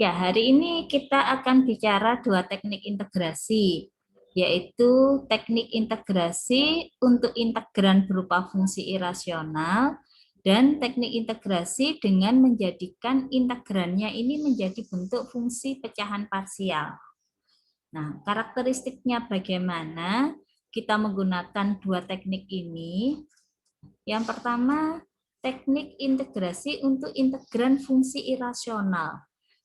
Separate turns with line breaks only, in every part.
Ya, hari ini kita akan bicara dua teknik integrasi, yaitu teknik integrasi untuk integran berupa fungsi irasional dan teknik integrasi dengan menjadikan integrannya ini menjadi bentuk fungsi pecahan parsial. Nah, karakteristiknya bagaimana kita menggunakan dua teknik ini? Yang pertama, teknik integrasi untuk integran fungsi irasional.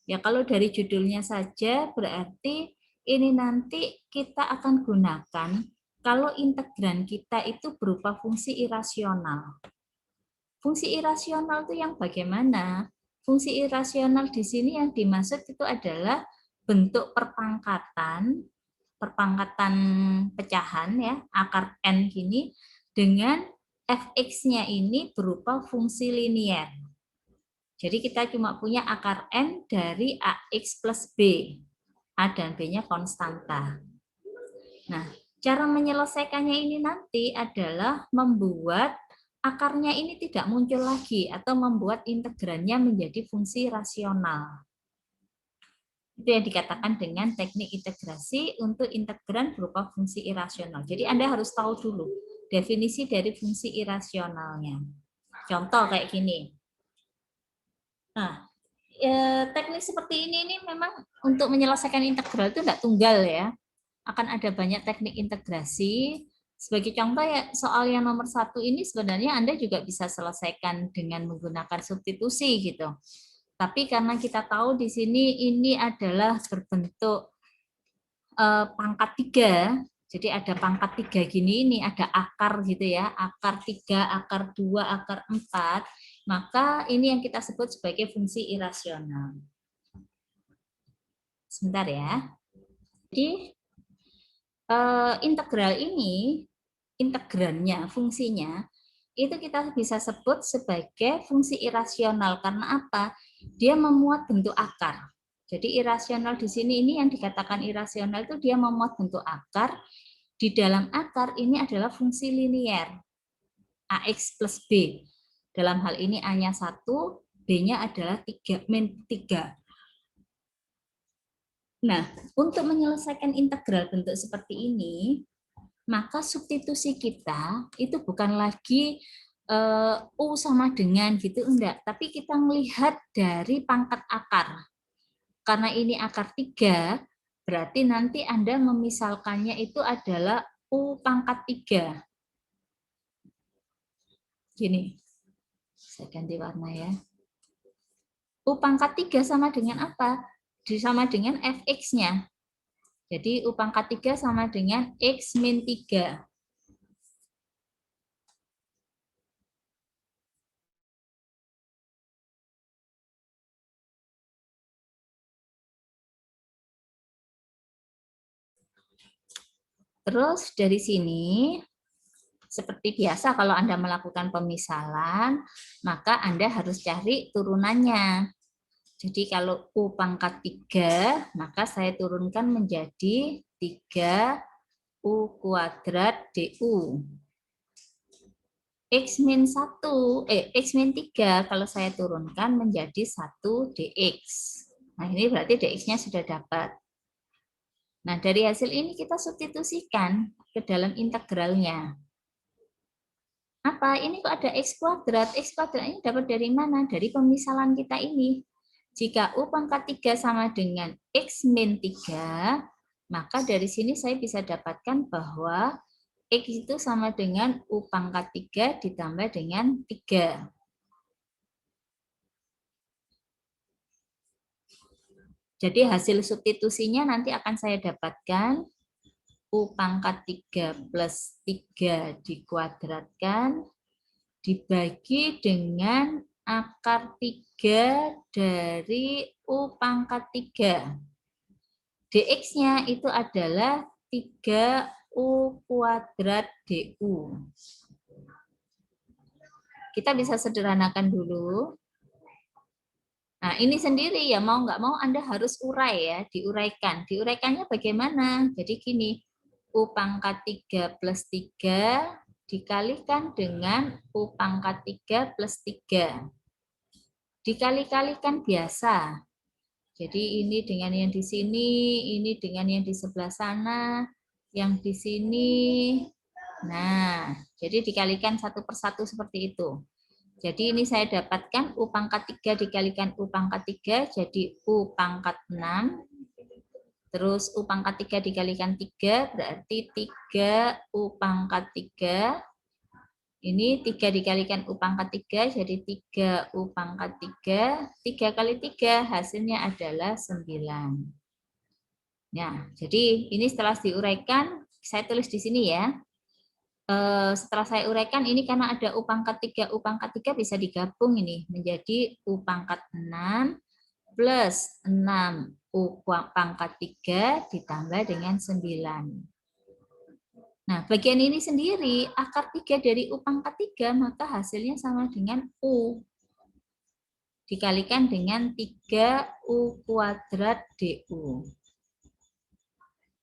Ya, kalau dari judulnya saja berarti ini nanti kita akan gunakan kalau integran kita itu berupa fungsi irasional. Fungsi irasional itu yang bagaimana? Fungsi irasional di sini yang dimaksud itu adalah bentuk perpangkatan pecahan ya, akar n gini dengan fx-nya ini berupa fungsi linier. Jadi kita cuma punya akar n dari ax plus b. A dan b-nya konstanta. Nah, cara menyelesaikannya ini nanti adalah membuat akarnya ini tidak muncul lagi atau membuat integrannya menjadi fungsi rasional. Itu yang dikatakan dengan teknik integrasi untuk integran berupa fungsi irasional. Jadi Anda harus tahu dulu definisi dari fungsi irasionalnya. Contoh kayak gini. Nah, teknik seperti ini memang untuk menyelesaikan integral itu tidak tunggal ya. Akan ada banyak teknik integrasi. Sebagai contoh ya, soal yang nomor 1 ini sebenarnya Anda juga bisa selesaikan dengan menggunakan substitusi gitu. Tapi karena kita tahu di sini ini adalah berbentuk pangkat 3, jadi ada pangkat 3 gini, ini ada akar gitu ya, akar 3, akar 2, akar 4, maka ini yang kita sebut sebagai fungsi irasional. Sebentar ya. Jadi integral ini, integrannya, fungsinya, itu kita bisa sebut sebagai fungsi irasional. Karena apa? Dia memuat bentuk akar. Jadi irasional di sini ini yang dikatakan irasional itu dia memuat bentuk akar. Di dalam akar ini adalah fungsi linier. AX plus B. Dalam hal ini A-nya 1, B-nya adalah 3, min 3. Nah, untuk menyelesaikan integral bentuk seperti ini, maka substitusi kita itu bukan lagi U sama dengan gitu, enggak. Tapi kita melihat dari pangkat akar. Karena ini akar 3, berarti nanti Anda memisalkannya itu adalah U pangkat 3. Gini, saya ganti warna ya. U pangkat 3 sama dengan apa? Sama dengan fx-nya. Jadi U pangkat 3 sama dengan x min 3. Terus dari sini, seperti biasa kalau Anda melakukan pemisalan, maka Anda harus cari turunannya. Jadi kalau U pangkat 3, maka saya turunkan menjadi 3 U kuadrat DU. X min 1, X min 3 kalau saya turunkan menjadi 1 DX. Nah ini berarti DX-nya sudah dapat. Nah dari hasil ini kita substitusikan ke dalam integralnya. Apa? Ini kok ada X kuadrat. X kuadrat ini dapat dari mana? Dari pemisalan kita ini. Jika U pangkat 3 sama dengan X min 3, maka dari sini saya bisa dapatkan bahwa X itu sama dengan U pangkat 3 ditambah dengan 3. Jadi hasil substitusinya nanti akan saya dapatkan U pangkat 3 plus 3 dikuadratkan dibagi dengan akar 3 dari U pangkat 3. dx-nya itu adalah 3U kuadrat DU. Kita bisa sederhanakan dulu. Nah, ini sendiri ya, mau nggak mau Anda harus urai ya, diuraikan. Diuraikannya bagaimana? Jadi gini, U pangkat 3 plus 3 dikalikan dengan U pangkat 3 plus 3. Dikali-kalikan biasa. Jadi ini dengan yang di sini, ini dengan yang di sebelah sana, yang di sini. Nah, jadi dikalikan satu per satu seperti itu. Jadi ini saya dapatkan U pangkat 3 dikalikan U pangkat 3, jadi U pangkat 6. Terus U pangkat 3 dikalikan 3, berarti 3 U pangkat 3. Ini 3 dikalikan U pangkat 3, jadi 3 U pangkat 3. 3 kali 3 hasilnya adalah 9. Nah, jadi ini setelah diuraikan, saya tulis di sini ya. Setelah saya uraikan, ini karena ada U pangkat 3, U pangkat 3 bisa digabung ini menjadi U pangkat 6 plus 6 U pangkat 3 ditambah dengan 9. Nah, bagian ini sendiri, akar 3 dari U pangkat 3, maka hasilnya sama dengan U. Dikalikan dengan 3U kuadrat DU.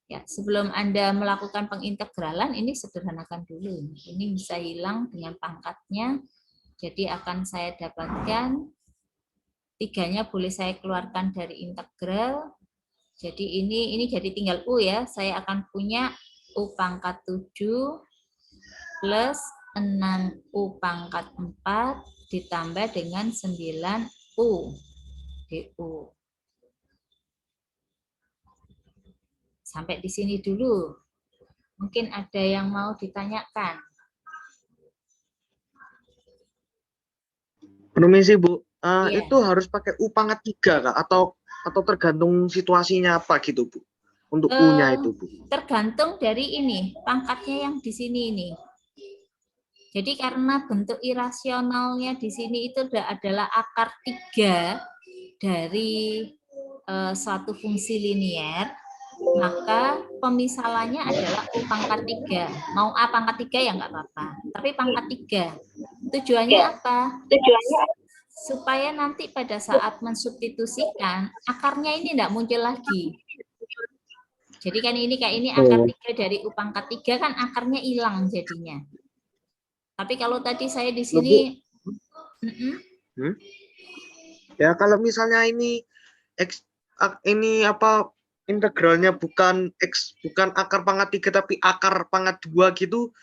Ya, sebelum Anda melakukan pengintegralan, ini sederhanakan dulu. Ini bisa hilang dengan pangkatnya. Jadi akan saya dapatkan, 3-nya boleh saya keluarkan dari integral. Jadi ini jadi tinggal U ya. Saya akan punya U pangkat 7 plus 6U pangkat 4 ditambah dengan 9U DU. Sampai di sini dulu. Mungkin ada yang mau ditanyakan.
Permisi Bu,
Iya.
itu harus pakai U pangkat 3 Kak? Atau tergantung situasinya apa gitu Bu? Untuk U-nya itu Bu.
Tergantung dari ini, pangkatnya yang di sini ini. Jadi karena bentuk irasionalnya di sini itu adalah akar 3 dari suatu fungsi linier, maka pemisalannya adalah U pangkat 3. Mau A pangkat 3 ya nggak apa-apa, tapi pangkat 3. Tujuannya apa? Supaya nanti pada saat mensubstitusikan, akarnya ini tidak muncul lagi. Jadi kan ini kayak ini akar 3 dari U pangkat 3 kan akarnya hilang jadinya. Tapi kalau tadi saya di sini
Ya kalau misalnya ini integralnya bukan akar pangkat 3 tapi akar pangkat 2 gitu.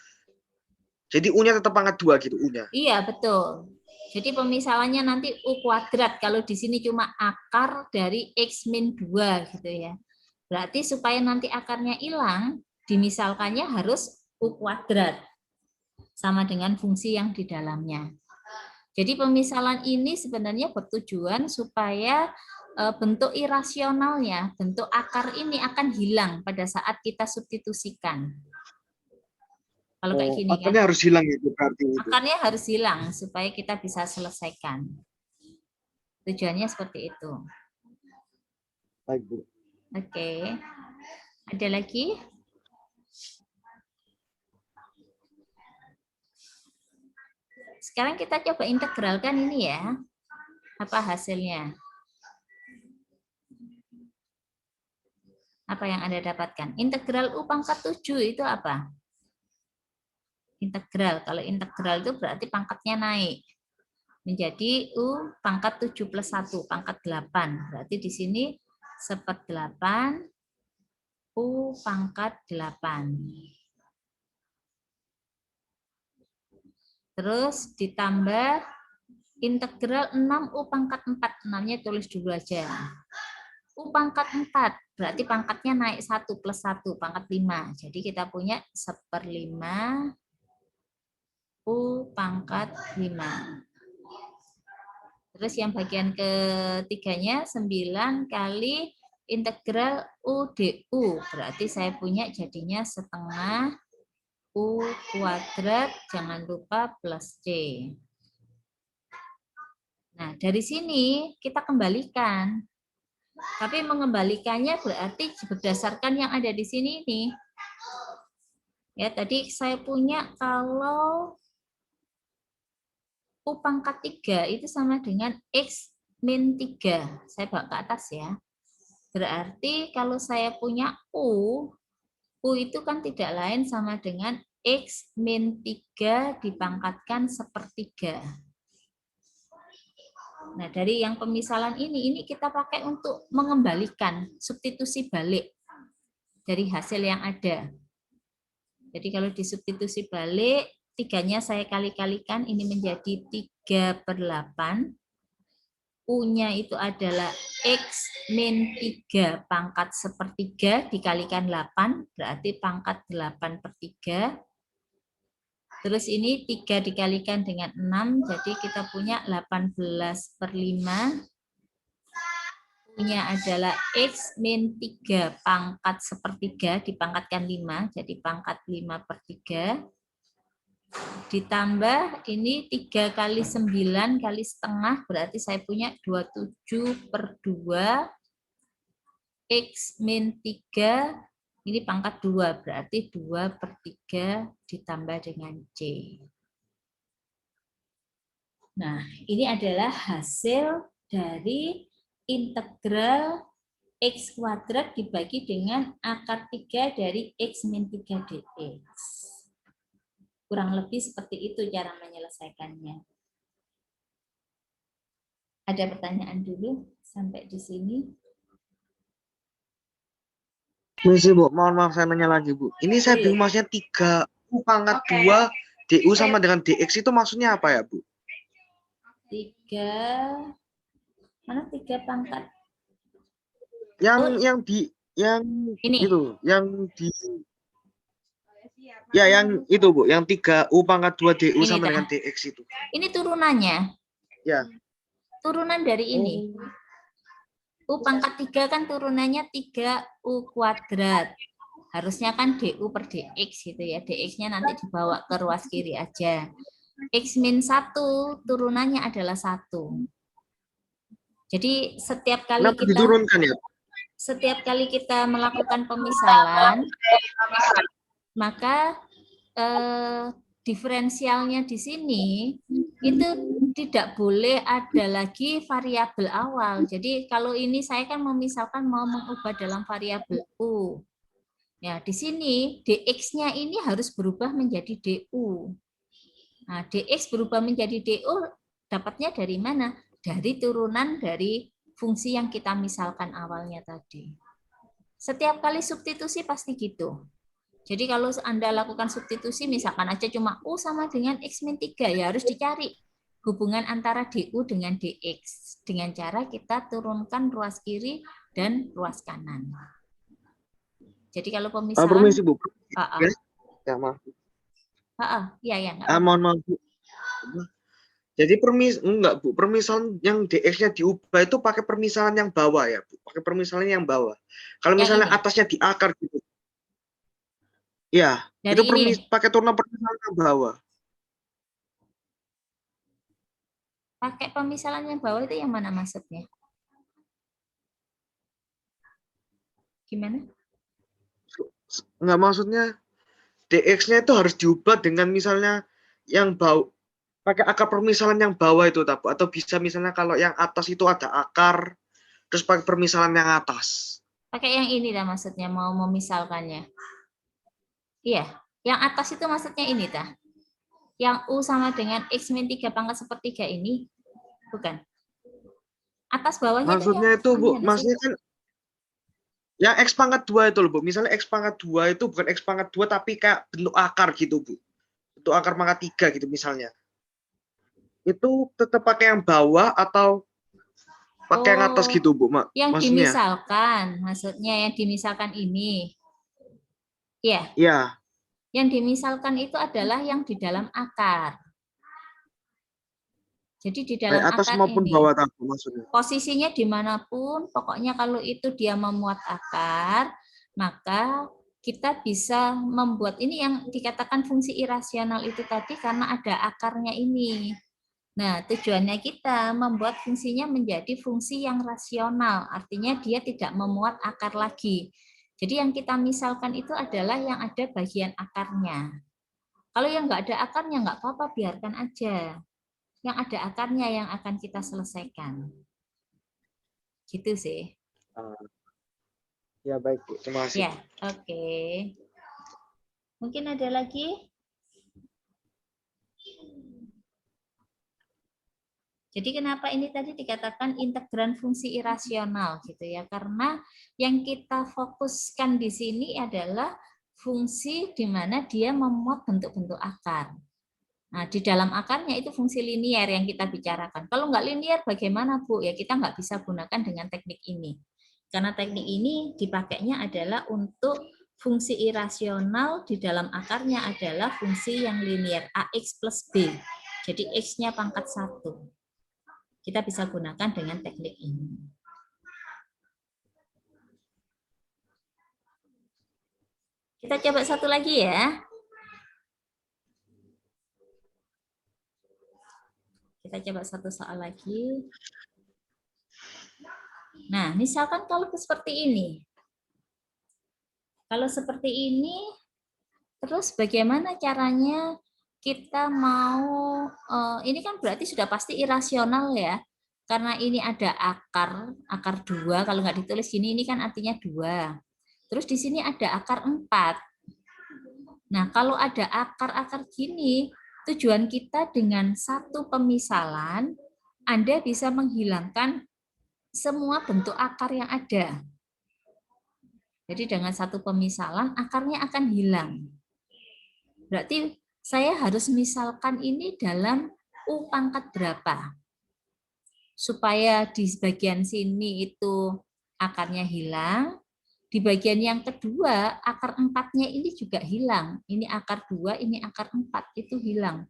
Jadi U-nya tetap pangkat 2 gitu U-nya.
Iya, betul. Jadi pemisalannya nanti U kuadrat. Kalau di sini cuma akar dari X min 2 gitu ya. Berarti supaya nanti akarnya hilang, dimisalkannya harus U kuadrat. Sama dengan fungsi yang di dalamnya. Jadi pemisalan ini sebenarnya bertujuan supaya bentuk irasionalnya, bentuk akar ini akan hilang pada saat kita substitusikan. Kalau kayak gini kan.
Akarnya harus hilang itu berarti itu.
Akarnya harus hilang supaya kita bisa selesaikan. Tujuannya seperti itu.
Baik Bu.
Oke. Ada lagi? Sekarang kita coba integralkan ini ya. Apa hasilnya? Apa yang Anda dapatkan? Integral U pangkat 7 itu apa? Integral. Kalau integral itu berarti pangkatnya naik. Menjadi U pangkat 7 plus 1, pangkat 8. Berarti di sini 1/8 U pangkat 8. Terus ditambah integral 6U pangkat 4. 6-nya tulis dulu aja. U pangkat 4, berarti pangkatnya naik 1 plus 1, pangkat 5. Jadi kita punya 1/5 U pangkat 5. Terus yang bagian ketiganya 9 kali integral U DU. Berarti saya punya jadinya setengah U kuadrat, jangan lupa plus C. Nah, dari sini kita kembalikan. Tapi mengembalikannya berarti berdasarkan yang ada di sini nih. Ya, tadi saya punya kalau U pangkat 3 itu sama dengan X min 3. Saya bawa ke atas ya. Berarti kalau saya punya U itu kan tidak lain sama dengan X min 3 dipangkatkan 1/3. Nah, dari yang pemisalan ini kita pakai untuk mengembalikan substitusi balik dari hasil yang ada. Jadi kalau disubstitusi balik, 3-nya saya kali-kalikan, ini menjadi 3/8. U-nya itu adalah X min 3 pangkat 1/3 dikalikan 8, berarti pangkat 8/3. Terus ini 3 dikalikan dengan 6, jadi kita punya 18/5. U-nya adalah X min 3 pangkat 1/3 dipangkatkan 5, jadi pangkat 5/3. Ditambah ini 3 kali 9 kali setengah, berarti saya punya 27/2. X min 3, ini pangkat 2, berarti 2/3 ditambah dengan C. Nah, ini adalah hasil dari integral X kuadrat dibagi dengan akar 3 dari X min 3 dx. Kurang lebih seperti itu cara menyelesaikannya. Ada pertanyaan dulu sampai di sini?
Misi Bu, mohon maaf saya nanya lagi Bu. Ini saya bingung maksudnya 3 U pangkat 2 DU sama dengan DX itu maksudnya apa ya Bu?
3, mana 3 pangkat?
Yang
Ini.
itu, yang di ya yang itu Bu, yang 3 U pangkat 2 DU
Ini
sama
dah.
dengan DX itu.
Ini turunannya.
Ya.
Turunan dari ini. U pangkat 3 kan turunannya 3U kuadrat. Harusnya kan DU per DX gitu ya. DX-nya nanti dibawa ke ruas kiri aja. X min 1 turunannya adalah 1. Jadi setiap kali
Kenapa diturunkan ya?
setiap kali kita melakukan pemisalan, maka diferensialnya di sini itu tidak boleh ada lagi variabel awal. Jadi kalau ini saya kan misalkan mau mengubah dalam variabel U. Ya, di sini dx-nya ini harus berubah menjadi du. Nah, dx berubah menjadi du dapatnya dari mana? Dari turunan dari fungsi yang kita misalkan awalnya tadi. Setiap kali substitusi pasti gitu. Jadi kalau Anda lakukan substitusi, misalkan aja cuma U sama dengan X min 3, ya harus dicari hubungan antara DU dengan DX. Dengan cara kita turunkan ruas kiri dan ruas kanan. Jadi kalau pemisahan...
Permisi Bu.
Ya,
maaf.
Iya, enggak
mohon maaf Bu. Jadi permisalan yang DX-nya diubah itu pakai permisalan yang bawah ya Bu. Pakai permisalan yang bawah. Kalau misalnya atasnya di akar gitu. Ya, itu pakai turunan permisalan yang bawah.
Pakai pemisalan yang bawah itu yang mana maksudnya? Gimana?
Enggak, maksudnya DX-nya itu harus diubah dengan misalnya yang bawah, pakai akar permisalan yang bawah itu atau bisa misalnya kalau yang atas itu ada akar terus pakai permisalan yang atas.
Pakai yang ini dah maksudnya, mau memisalkannya. Iya, yang atas itu maksudnya ini dah. Yang U sama dengan X min 3 pangkat 1/3 ini, bukan? Atas bawahnya
maksudnya itu Bu, maksudnya kan yang X pangkat 2 itu loh Bu. Misalnya X pangkat 2 itu bukan X pangkat 2 tapi kayak bentuk akar gitu Bu. Bentuk akar pangkat 3 gitu misalnya. Itu tetap pakai yang bawah atau pakai yang atas gitu Bu,
yang
maksudnya?
Maksudnya yang dimisalkan ini. Iya.
Iya.
Yang dimisalkan itu adalah yang di dalam akar. Jadi di dalam
atas
akar
maupun
ini,
bawah tabu maksudnya.
Posisinya dimanapun, pokoknya kalau itu dia memuat akar, maka kita bisa membuat ini yang dikatakan fungsi irasional itu tadi karena ada akarnya ini. Nah, tujuannya kita membuat fungsinya menjadi fungsi yang rasional, artinya dia tidak memuat akar lagi. Jadi yang kita misalkan itu adalah yang ada bagian akarnya. Kalau yang nggak ada akarnya nggak apa-apa, biarkan aja. Yang ada akarnya yang akan kita selesaikan. Gitu sih.
Ya baik, terima kasih.
Ya, oke. Mungkin ada lagi? Jadi kenapa ini tadi dikatakan integran fungsi irasional gitu ya? Karena yang kita fokuskan di sini adalah fungsi di mana dia memuat bentuk-bentuk akar. Nah, di dalam akarnya itu fungsi linier yang kita bicarakan. Kalau nggak linier bagaimana, Bu? Ya kita nggak bisa gunakan dengan teknik ini. Karena teknik ini dipakainya adalah untuk fungsi irasional di dalam akarnya adalah fungsi yang linier, AX plus B. Jadi X-nya pangkat 1. Kita bisa gunakan dengan teknik ini. Kita coba satu lagi ya. Kita coba satu soal lagi. Nah, misalkan kalau seperti ini. Kalau seperti ini, terus bagaimana caranya kita mau, ini kan berarti sudah pasti irasional ya. Karena ini ada akar 2, kalau nggak ditulis gini, ini kan artinya 2. Terus di sini ada akar 4. Nah, kalau ada akar-akar gini, tujuan kita dengan satu pemisalan, Anda bisa menghilangkan semua bentuk akar yang ada. Jadi dengan satu pemisalan, akarnya akan hilang. Berarti saya harus misalkan ini dalam U pangkat berapa. Supaya di bagian sini itu akarnya hilang, di bagian yang kedua, akar 4-nya ini juga hilang. Ini akar 2, ini akar 4, itu hilang.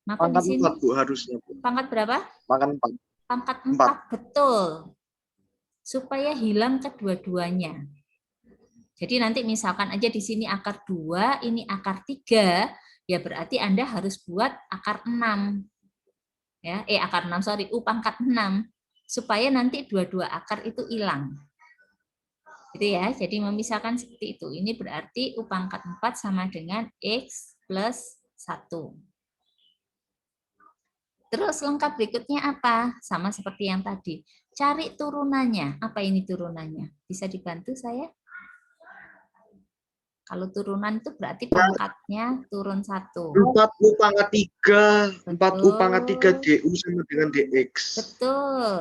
Maka
Pangkat
di sini
4, Bu, harusnya, Bu.
pangkat berapa?
Pangkat 4.
Pangkat 4, betul. Supaya hilang kedua-duanya. Jadi nanti misalkan aja di sini akar 2, ini akar 3, ya berarti Anda harus buat akar 6. Ya, akar 6, sorry, U pangkat 6. Supaya nanti dua-dua akar itu hilang. Gitu ya, jadi memisahkan seperti itu. Ini berarti U pangkat 4 sama dengan X plus 1. Terus lengkap berikutnya apa? Sama seperti yang tadi. Cari turunannya. Apa ini turunannya? Bisa dibantu saya? Kalau turunan itu berarti pangkatnya turun 1.
4U pangkat 3. 4U pangkat 3 DU sama dengan DX.
Betul.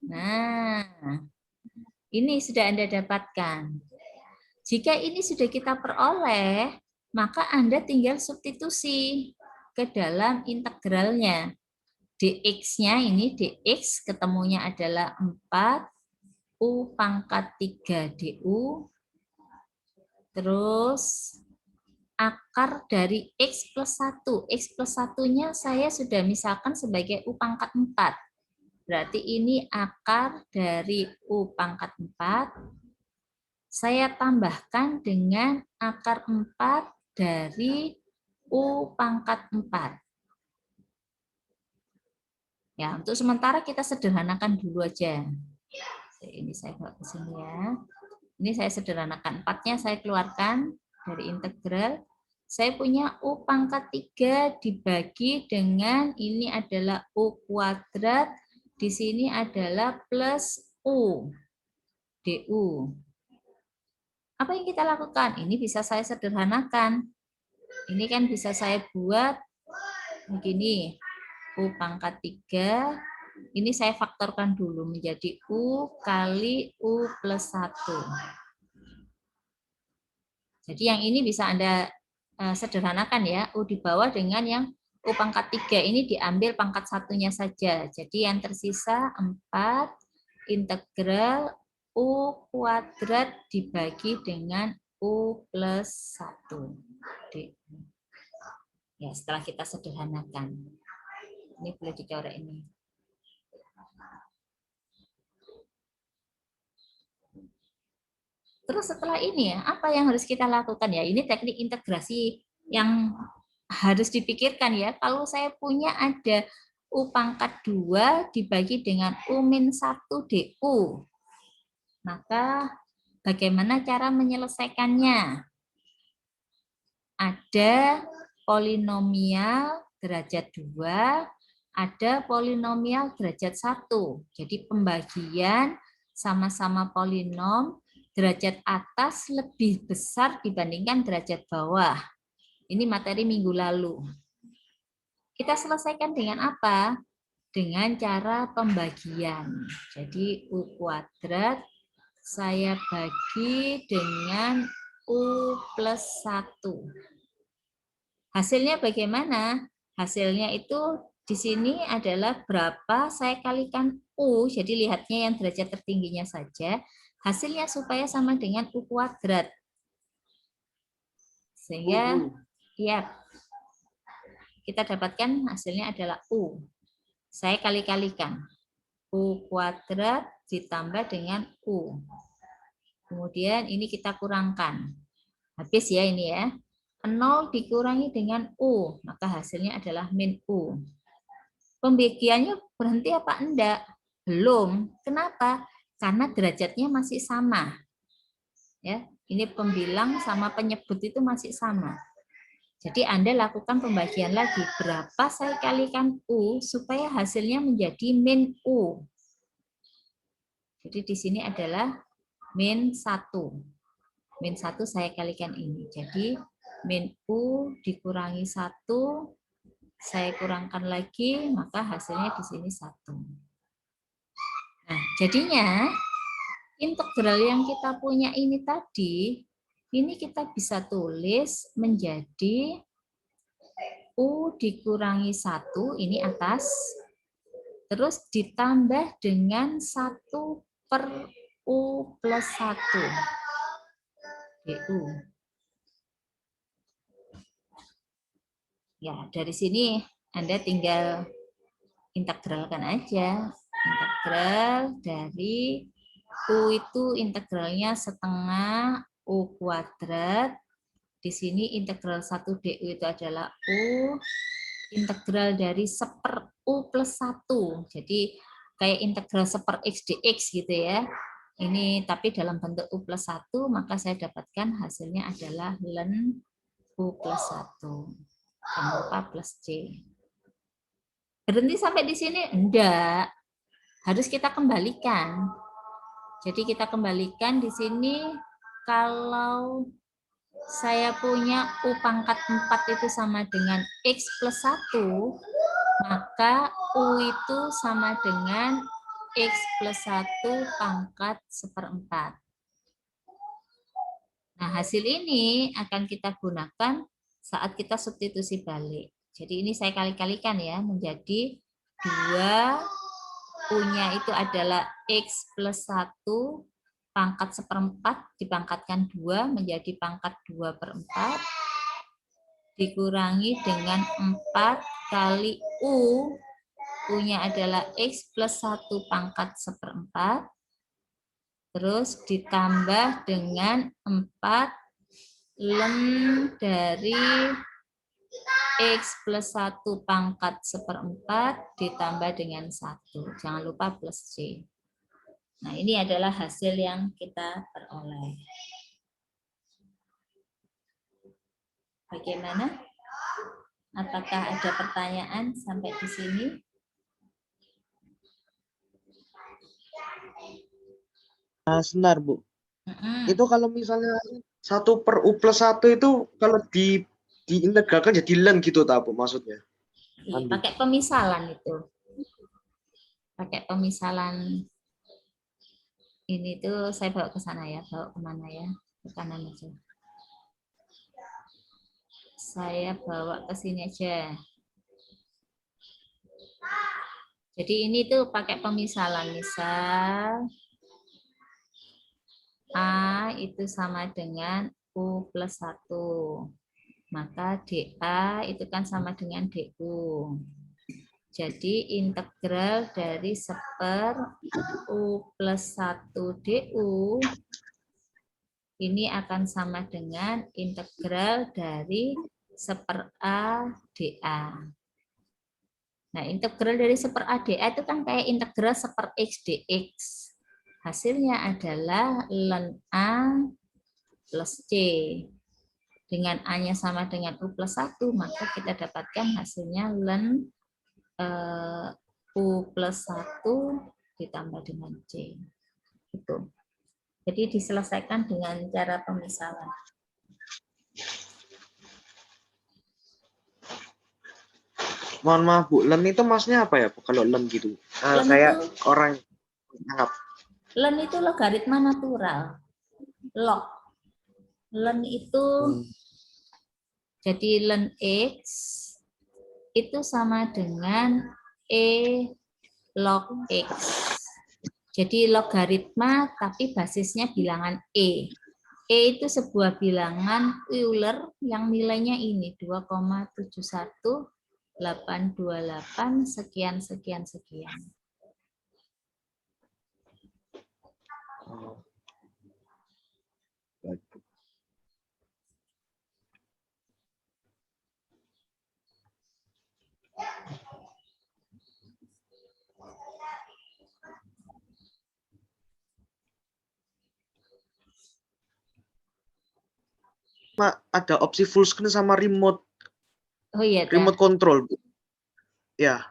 Nah, ini sudah Anda dapatkan. Jika ini sudah kita peroleh, maka Anda tinggal substitusi ke dalam integralnya. dx-nya ini dx ketemunya adalah 4 U pangkat 3 du, terus akar dari X plus 1. X plus 1-nya saya sudah misalkan sebagai U pangkat 4. Berarti ini akar dari U pangkat 4. Saya tambahkan dengan akar 4 dari U pangkat 4. Ya, untuk sementara kita sederhanakan dulu aja. Ini saya bawa ke sini ya. Ini saya sederhanakan. 4-nya saya keluarkan dari integral. Saya punya U pangkat 3 dibagi dengan ini adalah U kuadrat. Di sini adalah plus U. DU. Apa yang kita lakukan? Ini bisa saya sederhanakan. Ini kan bisa saya buat begini. U pangkat 3, ini saya faktorkan dulu menjadi U kali U plus 1. Jadi yang ini bisa Anda sederhanakan ya, U di bawah dengan yang U pangkat 3 ini diambil pangkat 1-nya saja. Jadi yang tersisa 4 integral U kuadrat dibagi dengan U plus 1. Ya, setelah kita sederhanakan. Ini boleh dicoret ini. Terus setelah ini ya, apa yang harus kita lakukan ya? Ini teknik integrasi yang harus dipikirkan ya. Kalau saya punya ada U pangkat 2 dibagi dengan U min 1 DU. Maka bagaimana cara menyelesaikannya? Ada polinomial derajat 2, ada polinomial derajat 1. Jadi pembagian sama-sama polinom, derajat atas lebih besar dibandingkan derajat bawah. Ini materi minggu lalu. Kita selesaikan dengan apa? dengan cara pembagian. Jadi U kuadrat saya bagi dengan U plus 1. Hasilnya bagaimana? Hasilnya itu di sini adalah berapa saya kalikan U. Jadi lihatnya yang derajat tertingginya saja. Hasilnya supaya sama dengan U kuadrat. Sehingga ya kita dapatkan hasilnya adalah U. Saya kali-kalikan. U kuadrat ditambah dengan U. Kemudian ini kita kurangkan. Habis ya ini ya. 0 dikurangi dengan U. Maka hasilnya adalah min U. Pembagiannya berhenti apa enggak? Belum. Kenapa? Karena derajatnya masih sama. Ya, ini pembilang sama penyebut itu masih sama. Jadi Anda lakukan pembagian lagi. Berapa saya kalikan U supaya hasilnya menjadi min U. Jadi di sini adalah min 1. Min 1 saya kalikan ini. Jadi min U dikurangi 1. Saya kurangkan lagi, maka hasilnya di sini 1. Nah, jadinya integral yang kita punya ini tadi, ini kita bisa tulis menjadi U dikurangi 1, ini atas, terus ditambah dengan 1 per U plus 1. DU. Ya, dari sini Anda tinggal integralkan aja. Integral dari U itu integralnya setengah U kuadrat. Di sini integral 1 DU itu adalah U. Integral dari 1/, U plus 1. Jadi kayak integral 1/x dx gitu ya. Ini tapi dalam bentuk U plus 1, maka saya dapatkan hasilnya adalah ln U plus 1. Jangan lupa plus C. Berhenti sampai di sini? Enggak. Harus kita kembalikan. Jadi kita kembalikan di sini kalau saya punya U pangkat 4 itu sama dengan X plus 1, maka U itu sama dengan X plus 1 pangkat 1/4. Nah, hasil ini akan kita gunakan saat kita substitusi balik. Jadi ini saya kali-kalikan ya, menjadi 2, U-nya itu adalah X plus 1 pangkat 1/4 dipangkatkan 2 menjadi pangkat 2/4 dikurangi dengan 4 kali U. U-nya adalah X plus 1 pangkat 1/4 terus ditambah dengan 4 ln dari X plus 1 pangkat 1/4 ditambah dengan 1. Jangan lupa plus C. Nah, ini adalah hasil yang kita peroleh. Bagaimana? Apakah ada pertanyaan sampai di sini?
Nah, sebentar, Bu. Itu kalau misalnya 1 per U plus 1 itu kalau diintegralkan jadi ln gitu, tak, Bu, maksudnya?
Pakai pemisalan itu. Pakai pemisalan ini tuh saya bawa ke sana ya, bawa kemana ya? Ke kanan aja. Saya bawa ke sini aja. Jadi ini tuh pakai pemisalan. Misal A itu sama dengan U plus 1. Maka DA itu kan sama dengan DU. Jadi integral dari 1/, U plus 1 DU ini akan sama dengan integral dari 1/A DA. Nah, integral dari 1/A DA itu kan kayak integral 1/x dx. Hasilnya adalah ln A plus C. Dengan A-nya sama dengan U plus 1, maka kita dapatkan hasilnya ln U plus 1 ditambah dengan C. Gitu. Jadi diselesaikan dengan cara pemisalan.
Mohon maaf Bu, lem itu maksudnya apa ya Bu? Kalau lem gitu.
Lem
Saya
itu
orang anggap.
Len itu logaritma natural. Log. Len itu jadi len X itu sama dengan E log X. Jadi logaritma tapi basisnya bilangan E. E itu sebuah bilangan Euler yang nilainya ini 2,71828 sekian sekian sekian.
Ada opsi full screen sama remote.
Oh iya,
remote control Bu. Ya.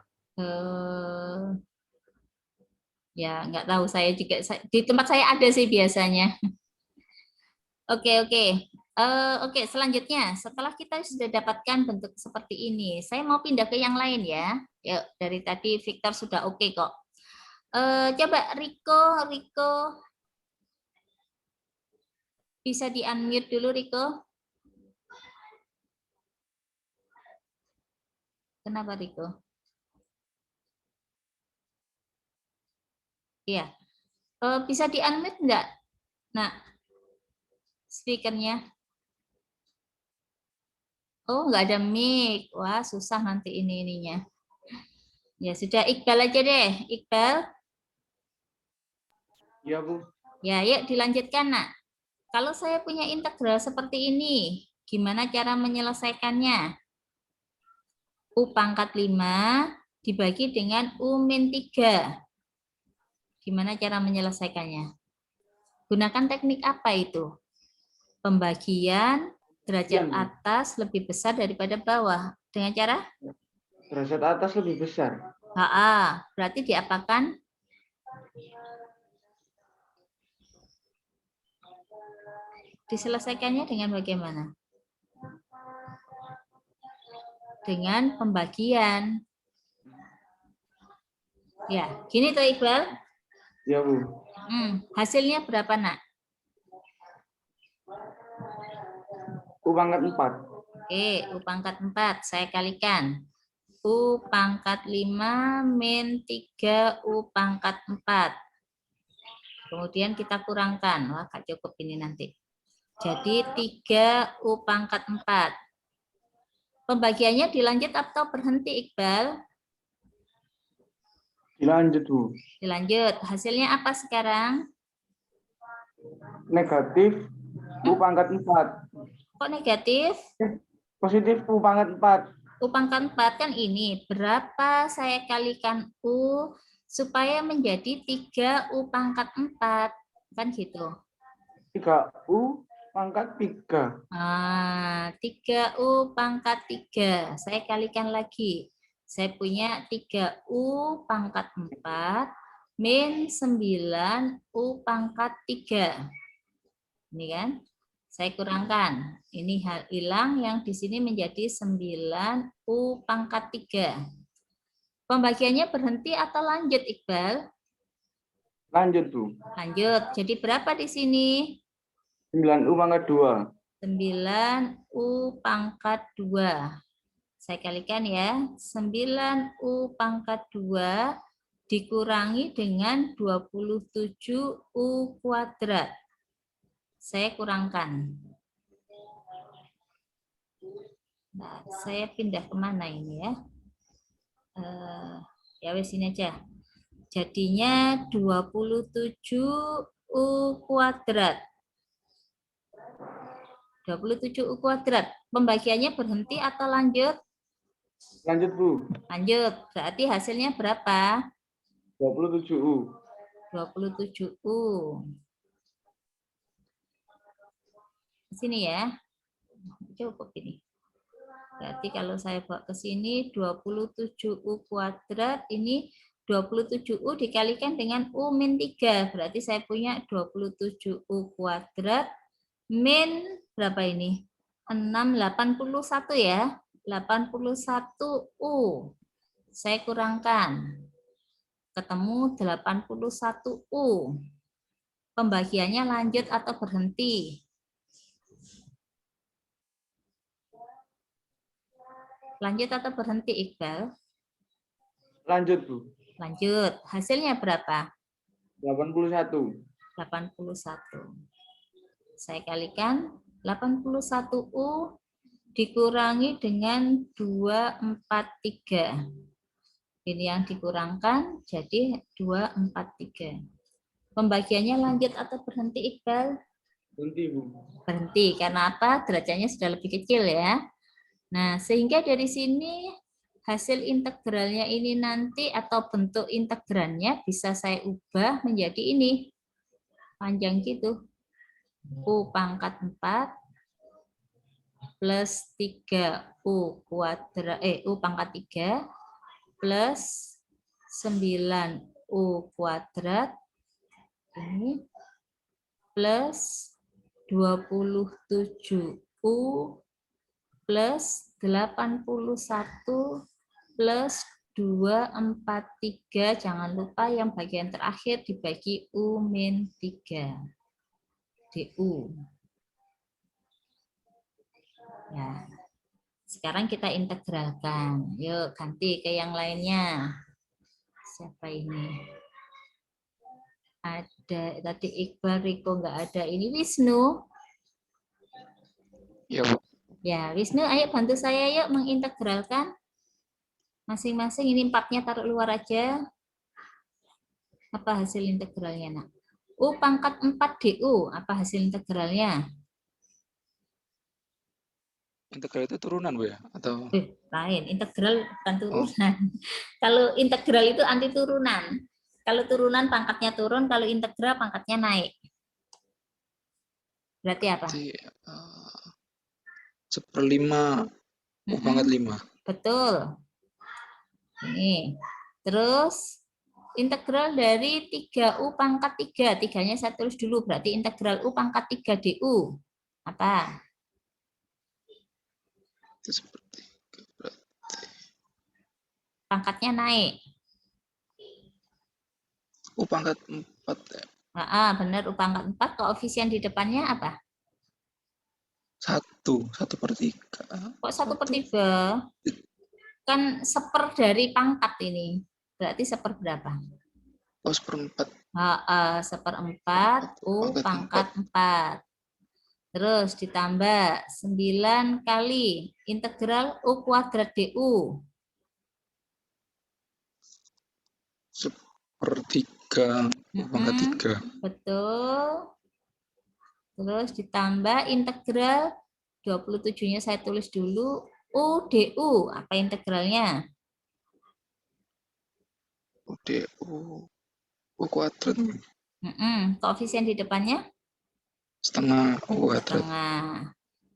Ya, nggak tahu, saya juga di tempat saya ada sih biasanya. Oke. Oke, selanjutnya setelah kita sudah dapatkan bentuk seperti ini, saya mau pindah ke yang lain ya. Yuk, dari tadi Victor sudah oke kok. Coba Riko bisa di-unmute dulu Riko. Kenapa Riko? Iya. Bisa di-unmute enggak? Nah, speakernya. Oh, nggak ada mic. Wah, susah nanti ininya. Ya sudah, Iqbal aja deh. Iqbal.
Ya Bu.
Ya, yuk dilanjutkan nak. Kalau saya punya integral seperti ini, gimana cara menyelesaikannya? U pangkat 5 dibagi dengan U min 3. Gimana cara menyelesaikannya? Gunakan teknik apa itu? Pembagian derajat atas lebih besar daripada bawah. Dengan cara?
Derajat atas lebih besar.
Berarti diapakan? Diselesaikannya dengan bagaimana? Dengan pembagian. Ya, gini tuh Iqbal.
Ya Bu.
Hasilnya berapa nak?
U pangkat 4.
Oke, U pangkat 4 saya kalikan. U pangkat 5 min 3 U pangkat 4. Kemudian kita kurangkan. Wah, gak cukup ini nanti. Jadi 3 U pangkat 4. Pembagiannya dilanjut atau berhenti, Iqbal?
Dilanjut, Bu.
Dilanjut. Hasilnya apa sekarang?
Negatif U pangkat 4.
Kok negatif?
Positif U pangkat 4.
U pangkat 4 kan ini. Berapa saya kalikan U supaya menjadi 3 U pangkat 4. Kan gitu.
3U pangkat 3.
3U pangkat 3. Saya kalikan lagi. Saya punya 3U pangkat 4 min 9U pangkat 3. Ini kan? Saya kurangkan. Ini hilang, yang di sini menjadi 9U pangkat 3. Pembagiannya berhenti atau lanjut, Iqbal?
Lanjut, Bu.
Lanjut. Jadi berapa di sini?
9U pangkat 2.
9U pangkat 2. Saya kalikan ya. 9U pangkat 2 dikurangi dengan 27U kuadrat. Saya kurangkan. Nah, saya pindah kemana ini ya? Ya wes ini aja. Jadinya 27U kuadrat. 27U kuadrat. Pembagiannya berhenti atau lanjut?
Lanjut, Bu.
Lanjut. Berarti hasilnya berapa?
27U.
27U. Sini ya. Cukup ini. Berarti kalau saya bawa ke sini 27U kuadrat, ini 27U dikalikan dengan U min 3. Berarti saya punya 27U kuadrat min berapa ini? 681 ya. 81U. Saya kurangkan. Ketemu 81U. Pembagiannya lanjut atau berhenti? Lanjut atau berhenti, Iqbal?
Lanjut, Bu.
Lanjut. Hasilnya berapa?
81.
81. Saya kalikan 81U dikurangi dengan 243. Ini yang dikurangkan jadi 243. Pembagiannya lanjut atau berhenti, Iqbal?
Berhenti, Bu.
Berhenti. Karena apa? Derajatnya sudah lebih kecil ya. Nah, sehingga dari sini hasil integralnya ini nanti atau bentuk integrannya bisa saya ubah menjadi ini. Panjang gitu. U pangkat 4 plus 3U kuadrat, U pangkat 3 plus 9U kuadrat ini plus 27U plus 81 plus 243. Jangan lupa yang bagian terakhir dibagi U min 3. DU. Ya. Sekarang kita integralkan. Yuk, ganti ke yang lainnya. Siapa ini? Ada tadi Iqbal, Riko nggak ada. Ini Wisnu.
Ya, Bu.
Ya, Wisnu, ayo bantu saya yuk mengintegralkan. Masing-masing ini 4-nya taruh luar aja. Apa hasil integralnya, Nak? U pangkat 4 DU. Apa hasil integralnya?
Integral itu turunan, Bu ya? Atau
Lain, integral bukan turunan. Kalau integral itu anti turunan. Kalau turunan pangkatnya turun, kalau integral pangkatnya naik. Berarti apa?
1/5 U pangkat 5.
Betul. Ini. Terus integral dari 3U pangkat 3. 3-nya saya tulis dulu. Berarti integral U pangkat 3 DU. Apa?
Itu seperti
Pangkatnya naik.
U pangkat 4 ya.
Benar, U pangkat 4. Koefisien di depannya apa?
1/3.
Kok 1/3? Kan 1/4 dari pangkat ini. Berarti 1/4 berapa?
Oh, 1/4.
1/4 U pangkat 4. Terus ditambah 9 kali integral U kuadrat DU.
1/3 U pangkat 3.
Betul. Terus ditambah integral 27-nya saya tulis dulu. U DU. Apa integralnya?
U DU U kuadrat.
Koefisien di depannya?
Setengah U kuadrat.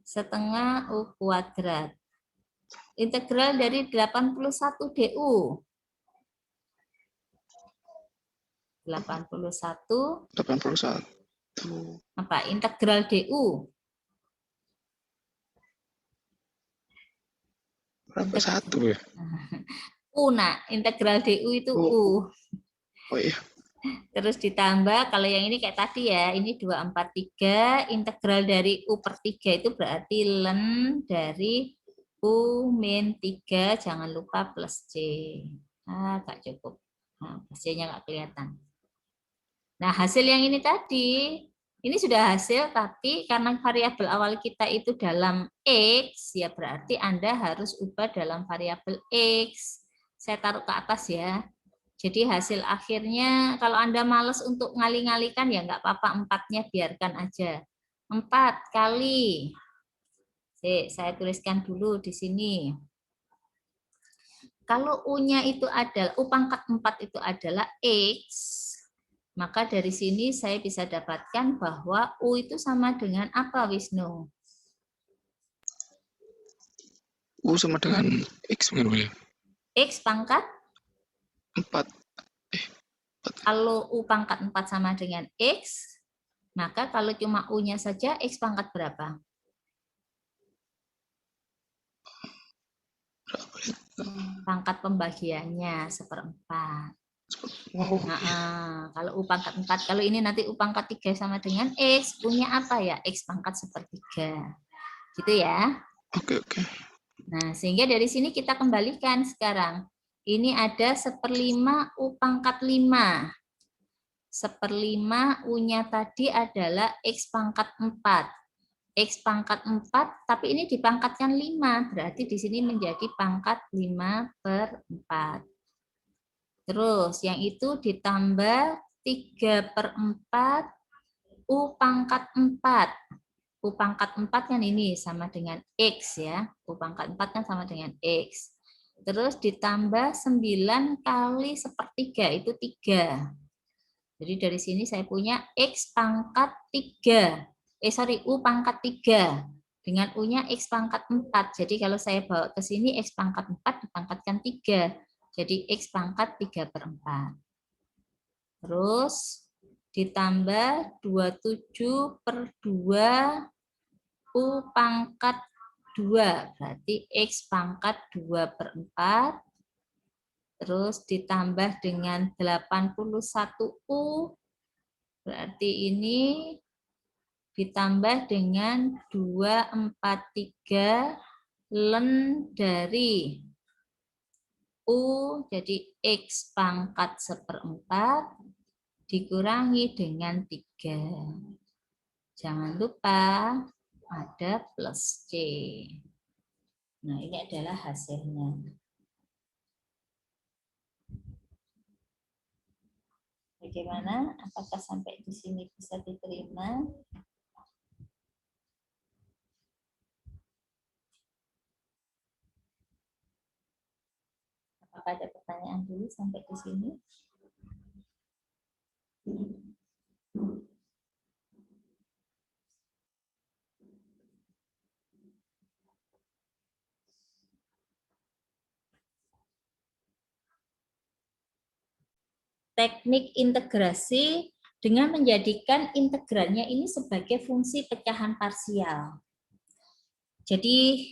Setengah U kuadrat. Integral dari 81 DU. 81. Apa? Integral DU.
Berapa? 1 ya?
U, nak. Integral DU itu U.
Oh iya.
Terus ditambah, kalau yang ini kayak tadi ya, ini 243, integral dari U/3 itu berarti ln dari U min 3, jangan lupa plus C. Nggak cukup. Nah, plus C-nya nggak kelihatan. Nah, hasil yang ini tadi, ini sudah hasil, tapi karena variabel awal kita itu dalam X, ya berarti Anda harus ubah dalam variabel X. Saya taruh ke atas ya. Jadi hasil akhirnya, kalau Anda males untuk ngali-ngalikan, ya nggak apa-apa, 4-nya biarkan aja. 4 kali. Saya tuliskan dulu di sini. Kalau U-nya itu adalah, U pangkat 4 itu adalah X, maka dari sini saya bisa dapatkan bahwa U itu sama dengan apa, Wisnu?
U sama dengan X mungkin ya.
X pangkat
4.
Kalau U pangkat 4 sama dengan X, maka kalau cuma U-nya saja, X pangkat berapa? Pangkat pembagiannya 1/4.
Wow.
Nah, kalau U pangkat 4, kalau ini nanti U pangkat 3 sama dengan X, punya apa ya? X pangkat 1/3. Gitu ya.
Oke, oke.
Nah, sehingga dari sini kita kembalikan sekarang. Ini ada 1/5 U pangkat 5. 1/5 U-nya tadi adalah X pangkat 4. X pangkat 4, tapi ini dipangkatkan 5. Berarti di sini menjadi pangkat 5/4. Terus yang itu ditambah 3/4 U pangkat 4. U pangkat 4 kan ini sama dengan X ya. U pangkat 4 kan sama dengan X. Terus ditambah 9 kali 1/3 itu 3. Jadi dari sini saya punya X pangkat 3. U pangkat 3. Dengan U-nya X pangkat 4. Jadi kalau saya bawa ke sini X pangkat 4 dipangkatkan 3. Jadi X pangkat 3/4. Terus ditambah 27/2 U pangkat 2. Berarti X pangkat 2/4. Terus ditambah dengan 81 U. Berarti ini ditambah dengan 243 ln dari U, jadi X pangkat 1/4 dikurangi dengan 3. Jangan lupa ada plus C. Nah, ini adalah hasilnya. Bagaimana? Apakah sampai di sini bisa diterima? Apakah ada pertanyaan dulu sampai di sini? Teknik integrasi dengan menjadikan integrannya ini sebagai fungsi pecahan parsial. Jadi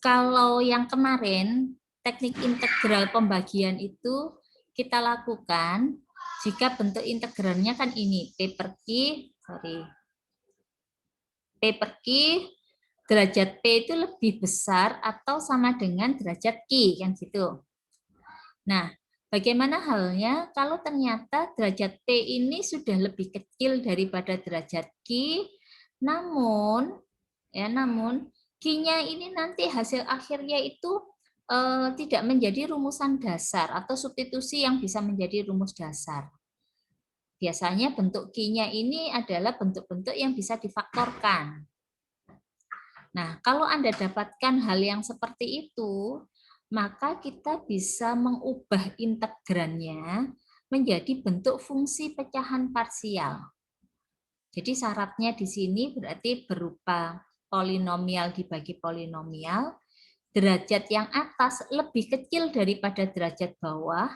kalau yang kemarin teknik integral pembagian itu kita lakukan jika bentuk integrannya kan ini P per Q derajat P itu lebih besar atau sama dengan derajat Q kan gitu. Nah, bagaimana halnya kalau ternyata derajat P ini sudah lebih kecil daripada derajat Q, namun Q-nya ini nanti hasil akhirnya itu tidak menjadi rumusan dasar atau substitusi yang bisa menjadi rumus dasar. Biasanya bentuk Q-nya ini adalah bentuk-bentuk yang bisa difaktorkan. Nah, kalau Anda dapatkan hal yang seperti itu, maka kita bisa mengubah integrannya menjadi bentuk fungsi pecahan parsial. Jadi syaratnya di sini berarti berupa polinomial dibagi polinomial, derajat yang atas lebih kecil daripada derajat bawah,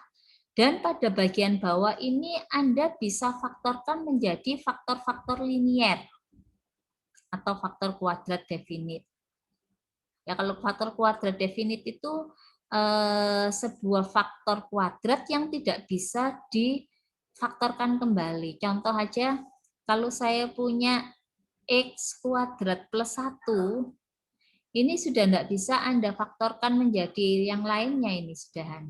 dan pada bagian bawah ini Anda bisa faktorkan menjadi faktor-faktor linier atau faktor kuadrat definit. Ya, kalau faktor kuadrat definit itu sebuah faktor kuadrat yang tidak bisa difaktorkan kembali. Contoh aja, kalau saya punya X kuadrat plus 1, ini sudah tidak bisa Anda faktorkan menjadi yang lainnya ini sudah.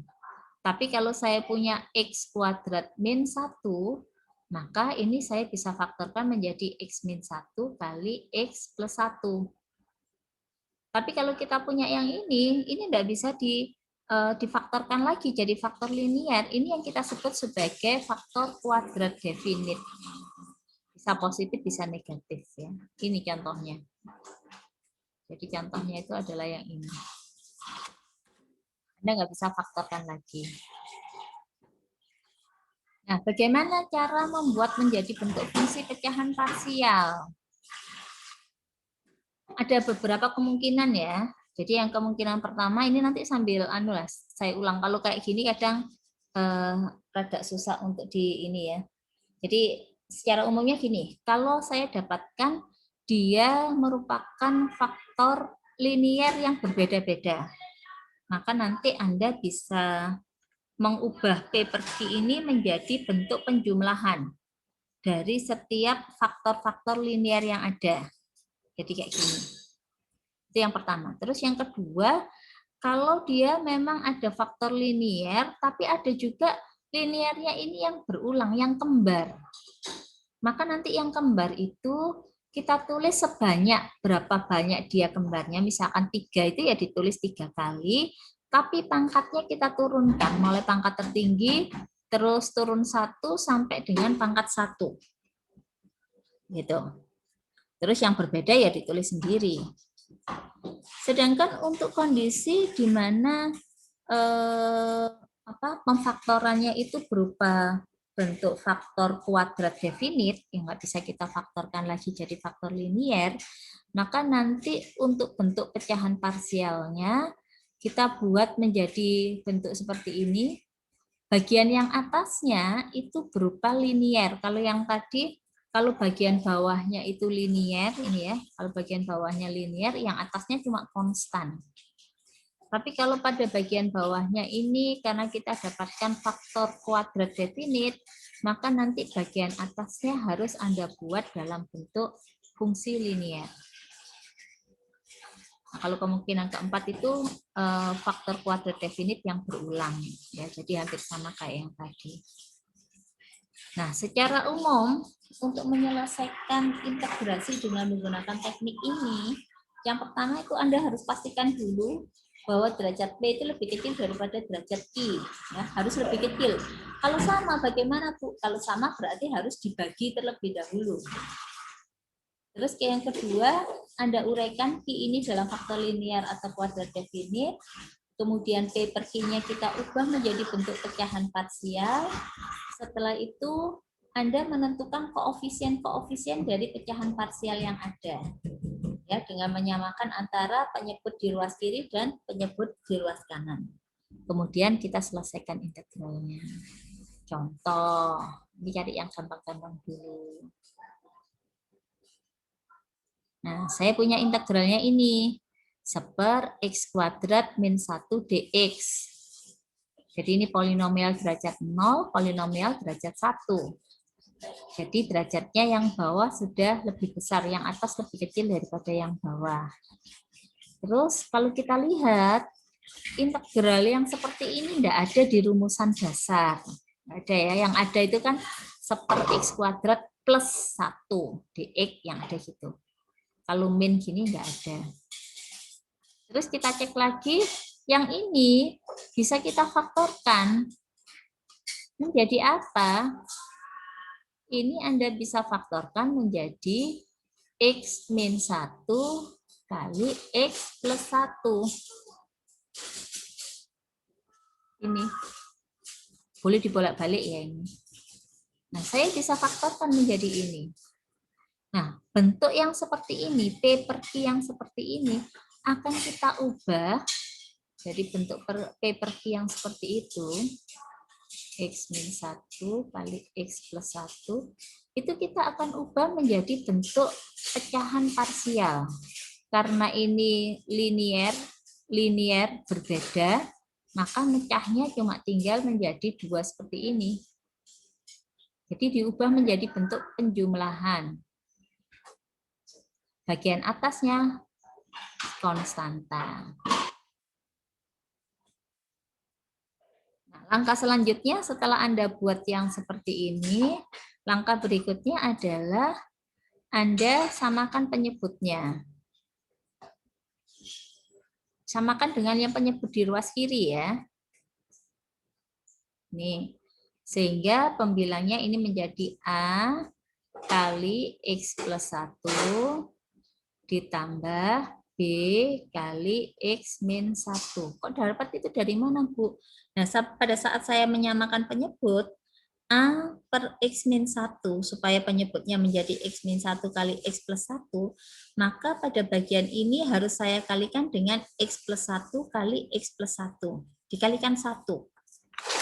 Tapi kalau saya punya X kuadrat min 1, maka ini saya bisa faktorkan menjadi X min 1 kali X plus 1. Tapi kalau kita punya yang ini tidak bisa difaktorkan lagi jadi faktor linier. Ini yang kita sebut sebagai faktor kuadrat definit. Bisa positif, bisa negatif ya. Ini contohnya. Jadi contohnya itu adalah yang ini. Anda nggak bisa faktorkan lagi. Nah, bagaimana cara membuat menjadi bentuk fungsi pecahan parsial? Ada beberapa kemungkinan ya. Jadi yang kemungkinan pertama ini nanti sambil saya ulang. Kalau kayak gini kadang rada susah untuk di ini ya. Jadi secara umumnya gini, kalau saya dapatkan dia merupakan faktor linier yang berbeda-beda. maka nanti Anda bisa mengubah P per Q ini menjadi bentuk penjumlahan dari setiap faktor-faktor linear yang ada. Jadi kayak gini. Itu yang pertama. Terus yang kedua, kalau dia memang ada faktor linear, tapi ada juga linearnya ini yang berulang, yang kembar. Maka nanti yang kembar itu kita tulis sebanyak, berapa banyak dia kembarnya. Misalkan 3 itu ya ditulis 3 kali, tapi pangkatnya kita turunkan, mulai pangkat tertinggi, terus turun 1 sampai dengan pangkat 1. Gitu. Terus yang berbeda ya ditulis sendiri. Sedangkan untuk kondisi di mana pemfaktorannya itu berupa bentuk faktor kuadrat definit yang nggak bisa kita faktorkan lagi jadi faktor linier, maka nanti untuk bentuk pecahan parsialnya kita buat menjadi bentuk seperti ini. Bagian yang atasnya itu berupa linier. Kalau yang tadi, kalau bagian bawahnya itu linier, ini ya, kalau bagian bawahnya linier, yang atasnya cuma konstan. Tapi kalau pada bagian bawahnya ini, karena kita dapatkan faktor kuadrat definit, maka nanti bagian atasnya harus Anda buat dalam bentuk fungsi linier. Nah, kalau kemungkinan keempat itu faktor kuadrat definit yang berulang, ya, jadi hampir sama kayak yang tadi. Nah, secara umum untuk menyelesaikan integrasi dengan menggunakan teknik ini, yang pertama itu Anda harus pastikan dulu bahwa derajat P itu lebih kecil daripada derajat Q, ya, harus lebih kecil. Kalau sama, bagaimana Bu? Kalau sama berarti harus dibagi terlebih dahulu. Terus yang kedua, Anda uraikan Q ini dalam faktor linear atau kuadrat definit. Kemudian P per Q-nya kita ubah menjadi bentuk pecahan parsial. Setelah itu, Anda menentukan koefisien-koefisien dari pecahan parsial yang ada. Ya, dengan menyamakan antara penyebut di ruas kiri dan penyebut di ruas kanan. Kemudian kita selesaikan integralnya. Contoh, ini cari yang gampang-gampang dulu. Nah, saya punya integralnya ini. 1/(x² min 1 dx. Jadi ini polinomial derajat 0, polinomial derajat 1. Jadi derajatnya yang bawah sudah lebih besar, yang atas lebih kecil daripada yang bawah. Terus kalau kita lihat, integral yang seperti ini tidak ada di rumusan dasar. Nggak ada ya, yang ada itu kan 1/(x² plus 1 dx yang ada gitu. Kalau min gini nggak ada. Terus kita cek lagi, yang ini bisa kita faktorkan. Menjadi apa? Ini Anda bisa faktorkan menjadi x min 1 kali x plus 1. Ini. Boleh dibolak-balik ya ini. Nah, saya bisa faktorkan menjadi ini. Nah, bentuk yang seperti ini, P per Q yang seperti ini, akan kita ubah jadi bentuk P per Q yang seperti itu, x min 1 kali x plus 1, itu kita akan ubah menjadi bentuk pecahan parsial. Karena ini linear berbeda, maka mecahnya cuma tinggal menjadi 2 seperti ini. Jadi diubah menjadi bentuk penjumlahan. Bagian atasnya konstanta. Nah, langkah selanjutnya setelah Anda buat yang seperti ini, langkah berikutnya adalah Anda samakan penyebutnya. Samakan dengan yang penyebut di ruas kiri ya. Nih, sehingga pembilangnya ini menjadi A kali X plus 1 ditambah B kali X min 1. Kok dapat itu dari mana, Bu? Nah, pada saat saya menyamakan penyebut, A per X min 1, supaya penyebutnya menjadi X min 1 kali X plus 1, maka pada bagian ini harus saya kalikan dengan X plus 1 kali X plus 1. Dikalikan 1.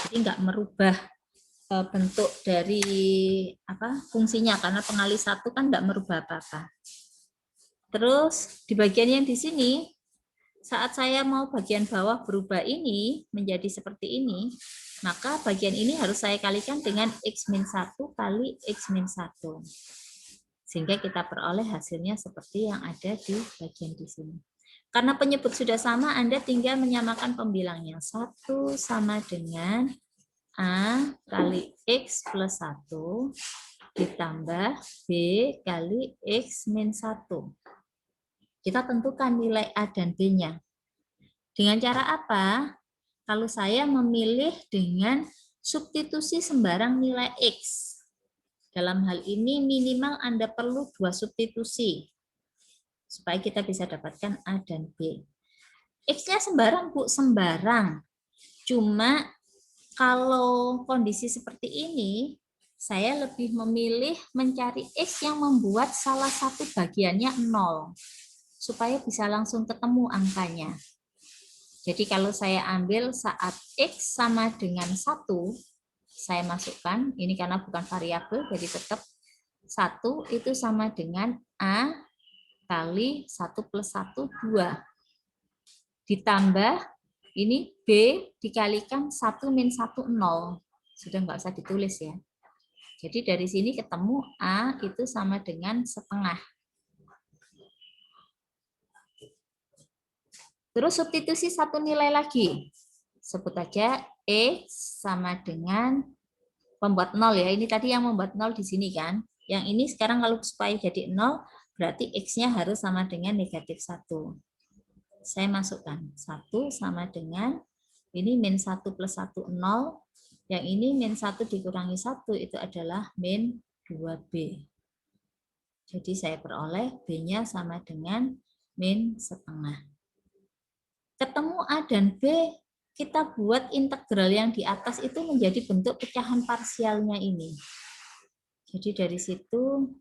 Jadi nggak merubah bentuk dari fungsinya, karena pengali 1 kan nggak merubah apa-apa. Terus di bagian yang di sini saat saya mau bagian bawah berubah ini menjadi seperti ini, maka bagian ini harus saya kalikan dengan X-1 kali X-1. Sehingga kita peroleh hasilnya seperti yang ada di bagian di sini. Karena penyebut sudah sama, Anda tinggal menyamakan pembilangnya. 1 sama dengan A kali X plus 1 ditambah B kali X-1. Kita tentukan nilai A dan B-nya. Dengan cara apa? Kalau saya memilih dengan substitusi sembarang nilai X. Dalam hal ini minimal Anda perlu 2 substitusi. Supaya kita bisa dapatkan A dan B. X-nya sembarang, Bu, sembarang. Cuma kalau kondisi seperti ini, saya lebih memilih mencari X yang membuat salah satu bagiannya 0. Supaya bisa langsung ketemu angkanya. Jadi kalau saya ambil saat X sama dengan 1, saya masukkan, ini karena bukan variabel, jadi tetap 1 itu sama dengan A kali 1 plus 1, 2. Ditambah, ini B dikalikan 1 min 1, 0. Sudah nggak usah ditulis ya. Jadi dari sini ketemu A itu sama dengan setengah. Terus substitusi satu nilai lagi. Sebut aja X sama dengan pembuat 0 ya. Ini tadi yang membuat 0 di sini kan. Yang ini sekarang kalau supaya jadi 0, berarti X-nya harus sama dengan negatif 1. Saya masukkan 1 sama dengan, ini min 1 plus 1, 0. Yang ini min 1 dikurangi 1, itu adalah min 2B. Jadi saya peroleh B-nya sama dengan min setengah. Ketemu A dan B, kita buat integral yang di atas itu menjadi bentuk pecahan parsialnya ini. Jadi dari situ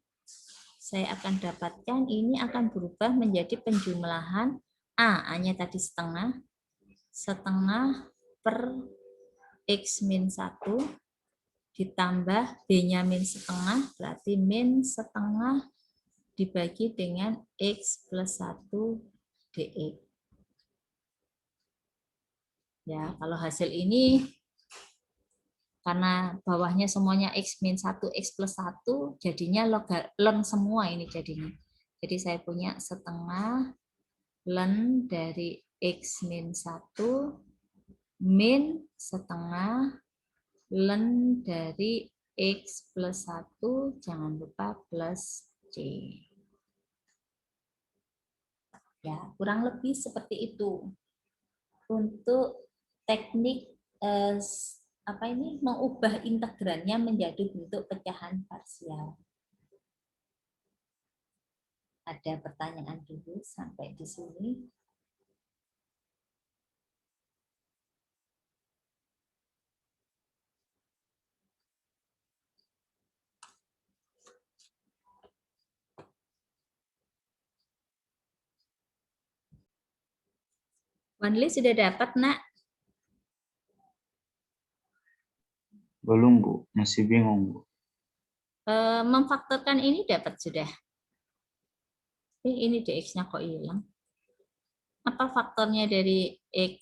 saya akan dapatkan ini akan berubah menjadi penjumlahan A-nya tadi setengah per X min 1 ditambah B-nya min setengah, berarti min setengah dibagi dengan X plus 1 dx. Ya, kalau hasil ini karena bawahnya semuanya X min 1, X plus 1, jadinya ln semua ini jadinya. Jadi saya punya setengah ln dari X min 1 min setengah ln dari X plus 1, jangan lupa plus C. Ya, kurang lebih seperti itu. Untuk teknik mengubah integralnya menjadi bentuk pecahan parsial. Ada pertanyaan dulu sampai di sini? Wanli sudah dapat, Nak?
Belum, Bu. Masih bingung, Bu.
Memfaktorkan ini dapat sudah. Ini dx-nya kok hilang. Apa faktornya dari x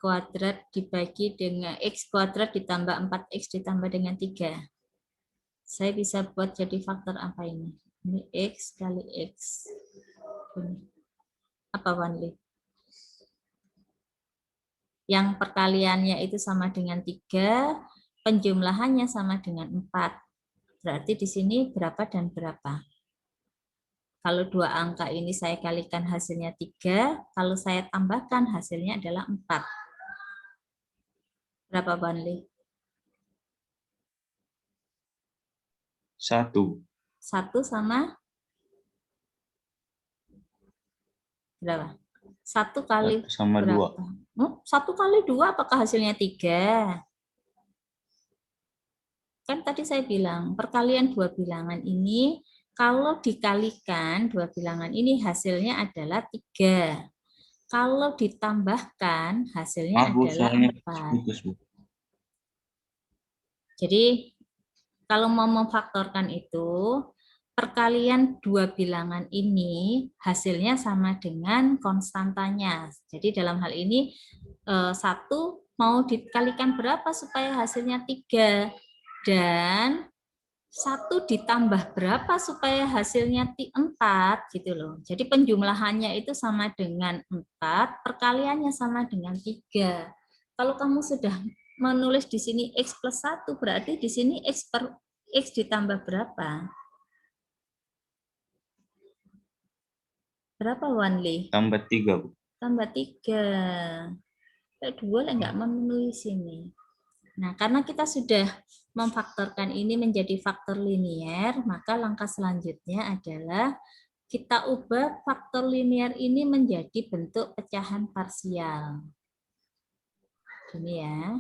kuadrat dibagi dengan x kuadrat ditambah 4x ditambah dengan 3? Saya bisa buat jadi faktor apa ini? Ini x kali x. Ini. Apa, Wanli? Yang perkaliannya itu sama dengan 3, penjumlahannya sama dengan 4. Berarti di sini berapa dan berapa? Kalau dua angka ini saya kalikan hasilnya 3, kalau saya tambahkan hasilnya adalah 4. Berapa, Wanli?
1.
1 sama berapa? 1 kali
sama
berapa? 1 kali 2 apakah hasilnya 3? Kan tadi saya bilang, perkalian dua bilangan ini, kalau dikalikan dua bilangan ini hasilnya adalah 3. Kalau ditambahkan hasilnya adalah 4. Jadi, kalau mau memfaktorkan itu, perkalian dua bilangan ini hasilnya sama dengan konstantanya. Jadi dalam hal ini 1 mau dikalikan berapa supaya hasilnya 3 dan 1 ditambah berapa supaya hasilnya 4 gitu loh. Jadi penjumlahannya itu sama dengan 4, perkaliannya sama dengan 3. Kalau kamu sudah menulis di sini X plus 1, berarti di sini X ditambah berapa? Berapa Wanli?
Tambah 3, Bu.
Tambah 3. Kayak 2 lah nggak memenuhi sini. Nah, karena kita sudah memfaktorkan ini menjadi faktor linier, maka langkah selanjutnya adalah kita ubah faktor linier ini menjadi bentuk pecahan parsial. Ini ya.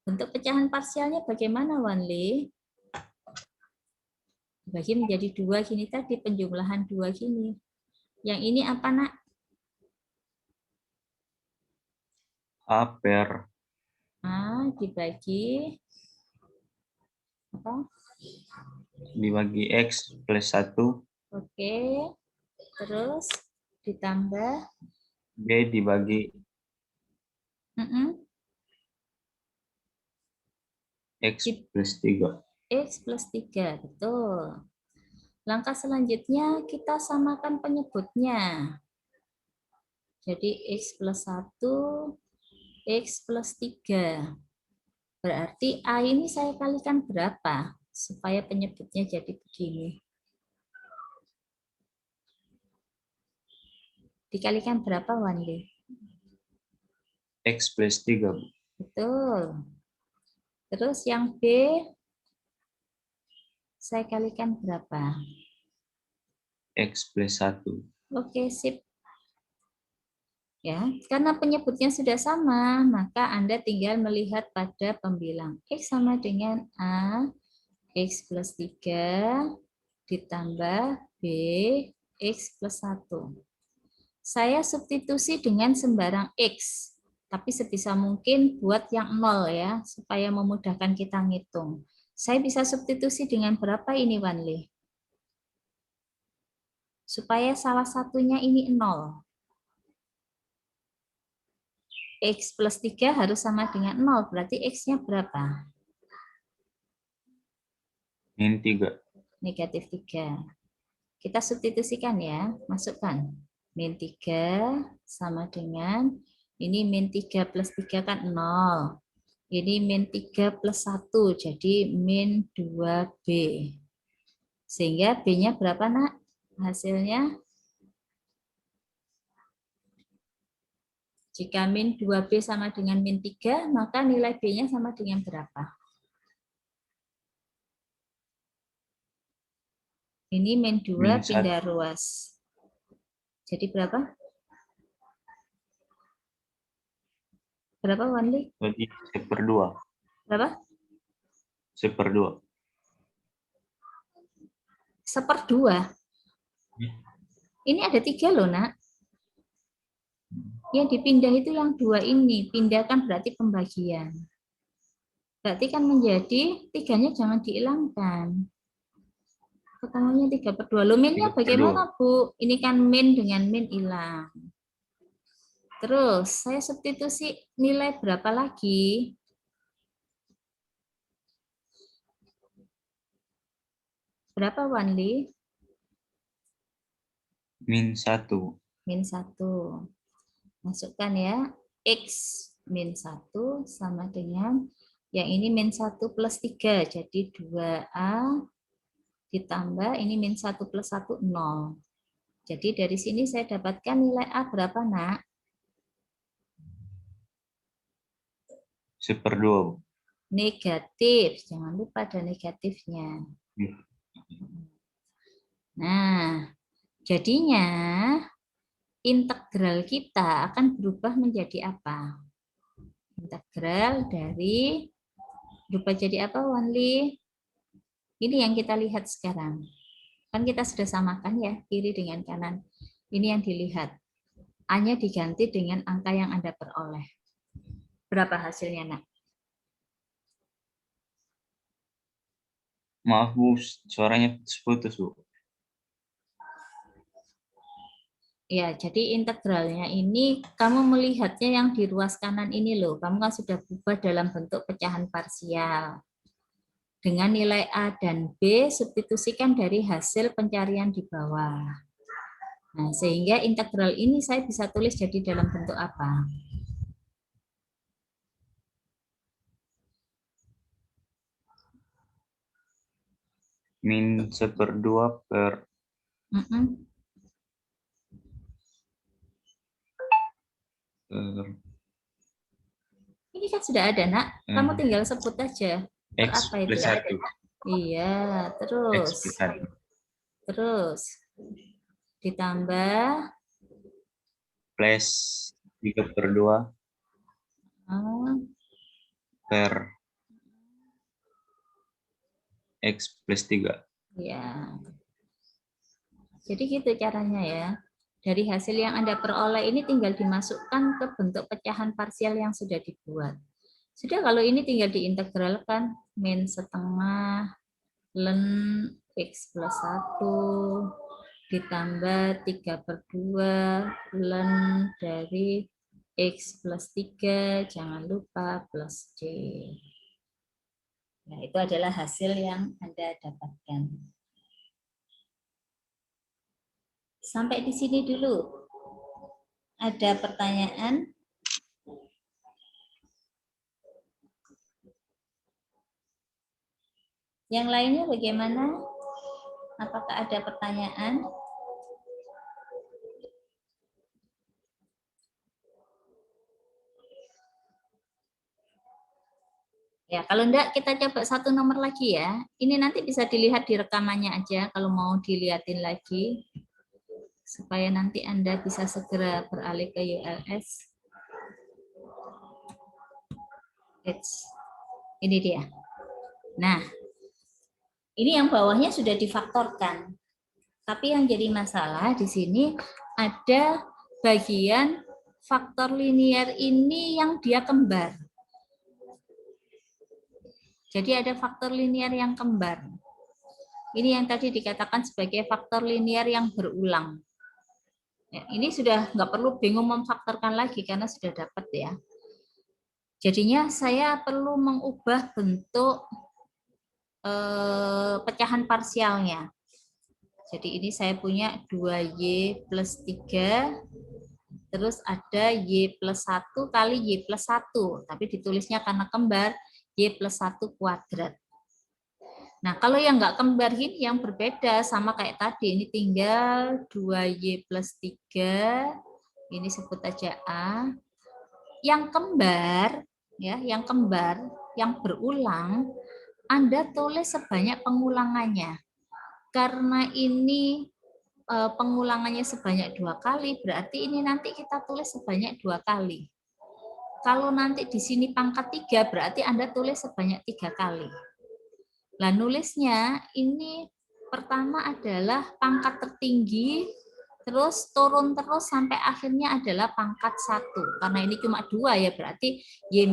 Bentuk pecahan parsialnya bagaimana, Wanli? Dibagi menjadi 2 gini tadi, penjumlahan 2 gini. Yang ini apa, Nak?
A per
A dibagi apa?
dibagi X plus 1,
Oke. Terus ditambah
B dibagi X plus 3.
X plus 3, betul. Langkah selanjutnya kita samakan penyebutnya. Jadi X plus 1, X plus 3. Berarti A ini saya kalikan berapa? Supaya penyebutnya jadi begini. Dikalikan berapa, Wandi?
X plus 3, Bu.
Betul. Terus yang B, saya kalikan berapa?
X plus 1.
Oke, sip. Ya, karena penyebutnya sudah sama, maka Anda tinggal melihat pada pembilang. X sama dengan A, X plus 3, ditambah B, X plus 1. Saya substitusi dengan sembarang X, tapi sebisa mungkin buat yang 0 ya, supaya memudahkan kita ngitung. Saya bisa substitusi dengan berapa ini, Wanli? Supaya salah satunya ini 0. X plus 3 harus sama dengan 0, berarti X-nya berapa?
Min 3.
Negatif 3. Kita substitusikan ya, masukkan. Min 3 sama dengan, ini min 3 plus 3 kan 0. Ini min 3 plus 1, jadi min 2B. Sehingga B-nya berapa, Nak? Hasilnya? Jika min 2B sama dengan min 3, maka nilai B-nya sama dengan berapa? Ini min 2
Min
pindah
1.
ruas. Jadi berapa? Berapa, Wanli?
Jadi 1/2.
Berapa?
1/2.
1/2. Ini ada 3 loh, Nak. Yang dipindah itu yang 2 ini. Pindahkan berarti pembagian. Berarti kan menjadi 3-nya jangan dihilangkan. Ketemunya 3/2. Lo minnya
3/2.
bagaimana, Bu? Ini kan min dengan min hilang. Terus saya substitusi nilai berapa lagi? Berapa, Wanli?
Min 1.
Min 1. Masukkan ya. X min 1 sama dengan, yang ini min 1 plus 3. Jadi 2A ditambah, ini min 1 plus 1, 0. Jadi dari sini saya dapatkan nilai A berapa, Nak?
1/2.
Negatif. Jangan lupa ada negatifnya. Nah, jadinya integral kita akan berubah menjadi apa? Integral dari berubah jadi apa, Wanli? Ini yang kita lihat sekarang. Kan kita sudah samakan ya, kiri dengan kanan. Ini yang dilihat. A-nya diganti dengan angka yang Anda peroleh. Berapa hasilnya, Nak?
Maaf Bu, suaranya putus-putus Bu.
Ya, jadi integralnya ini kamu melihatnya yang di ruas kanan ini loh. Kamu kan sudah berubah dalam bentuk pecahan parsial. Dengan nilai A dan B, substitusikan dari hasil pencarian di bawah. Nah, sehingga integral ini saya bisa tulis jadi dalam bentuk apa?
Min 1/2 per
Ini kan sudah ada, Nak. Kamu tinggal sebut aja. Per
X
apa itu?
plus 1.
Iya,
X
terus.
plus 1.
Terus. Ditambah.
Plus 3/2 per X plus 3.
Ya. Jadi gitu caranya ya. Dari hasil yang Anda peroleh ini tinggal dimasukkan ke bentuk pecahan parsial yang sudah dibuat. Sudah, kalau ini tinggal diintegralkan. Min setengah ln X plus 1 ditambah 3/2 ln dari X plus 3, jangan lupa plus C. Nah, itu adalah hasil yang Anda dapatkan. Sampai di sini dulu. Ada pertanyaan? Yang lainnya bagaimana? Apakah ada pertanyaan? Ya, kalau enggak kita coba satu nomor lagi ya. Ini nanti bisa dilihat di rekamannya aja kalau mau dilihatin lagi. Supaya nanti Anda bisa segera beralih ke ULS. Ini dia. Nah, ini yang bawahnya sudah difaktorkan. Tapi yang jadi masalah di sini ada bagian faktor linier ini yang dia kembar. Jadi ada faktor linier yang kembar. Ini yang tadi dikatakan sebagai faktor linier yang berulang. Ya, ini sudah nggak perlu bingung memfaktorkan lagi karena sudah dapat ya. Jadinya saya perlu mengubah bentuk pecahan parsialnya. Jadi ini saya punya 2Y plus 3, terus ada Y plus 1 kali Y plus 1, tapi ditulisnya karena kembar, Y plus 1 kuadrat. Nah, kalau yang nggak kembar ini yang berbeda sama kayak tadi, ini tinggal 2Y plus 3, ini sebut aja A. Yang kembar, ya, yang kembar, yang berulang, Anda tulis sebanyak pengulangannya. Karena ini pengulangannya sebanyak 2 kali, berarti ini nanti kita tulis sebanyak 2 kali. Kalau nanti di sini pangkat 3, berarti Anda tulis sebanyak 3 kali. Nah, nulisnya ini pertama adalah pangkat tertinggi, terus turun terus sampai akhirnya adalah pangkat 1. Karena ini cuma 2 ya, berarti Y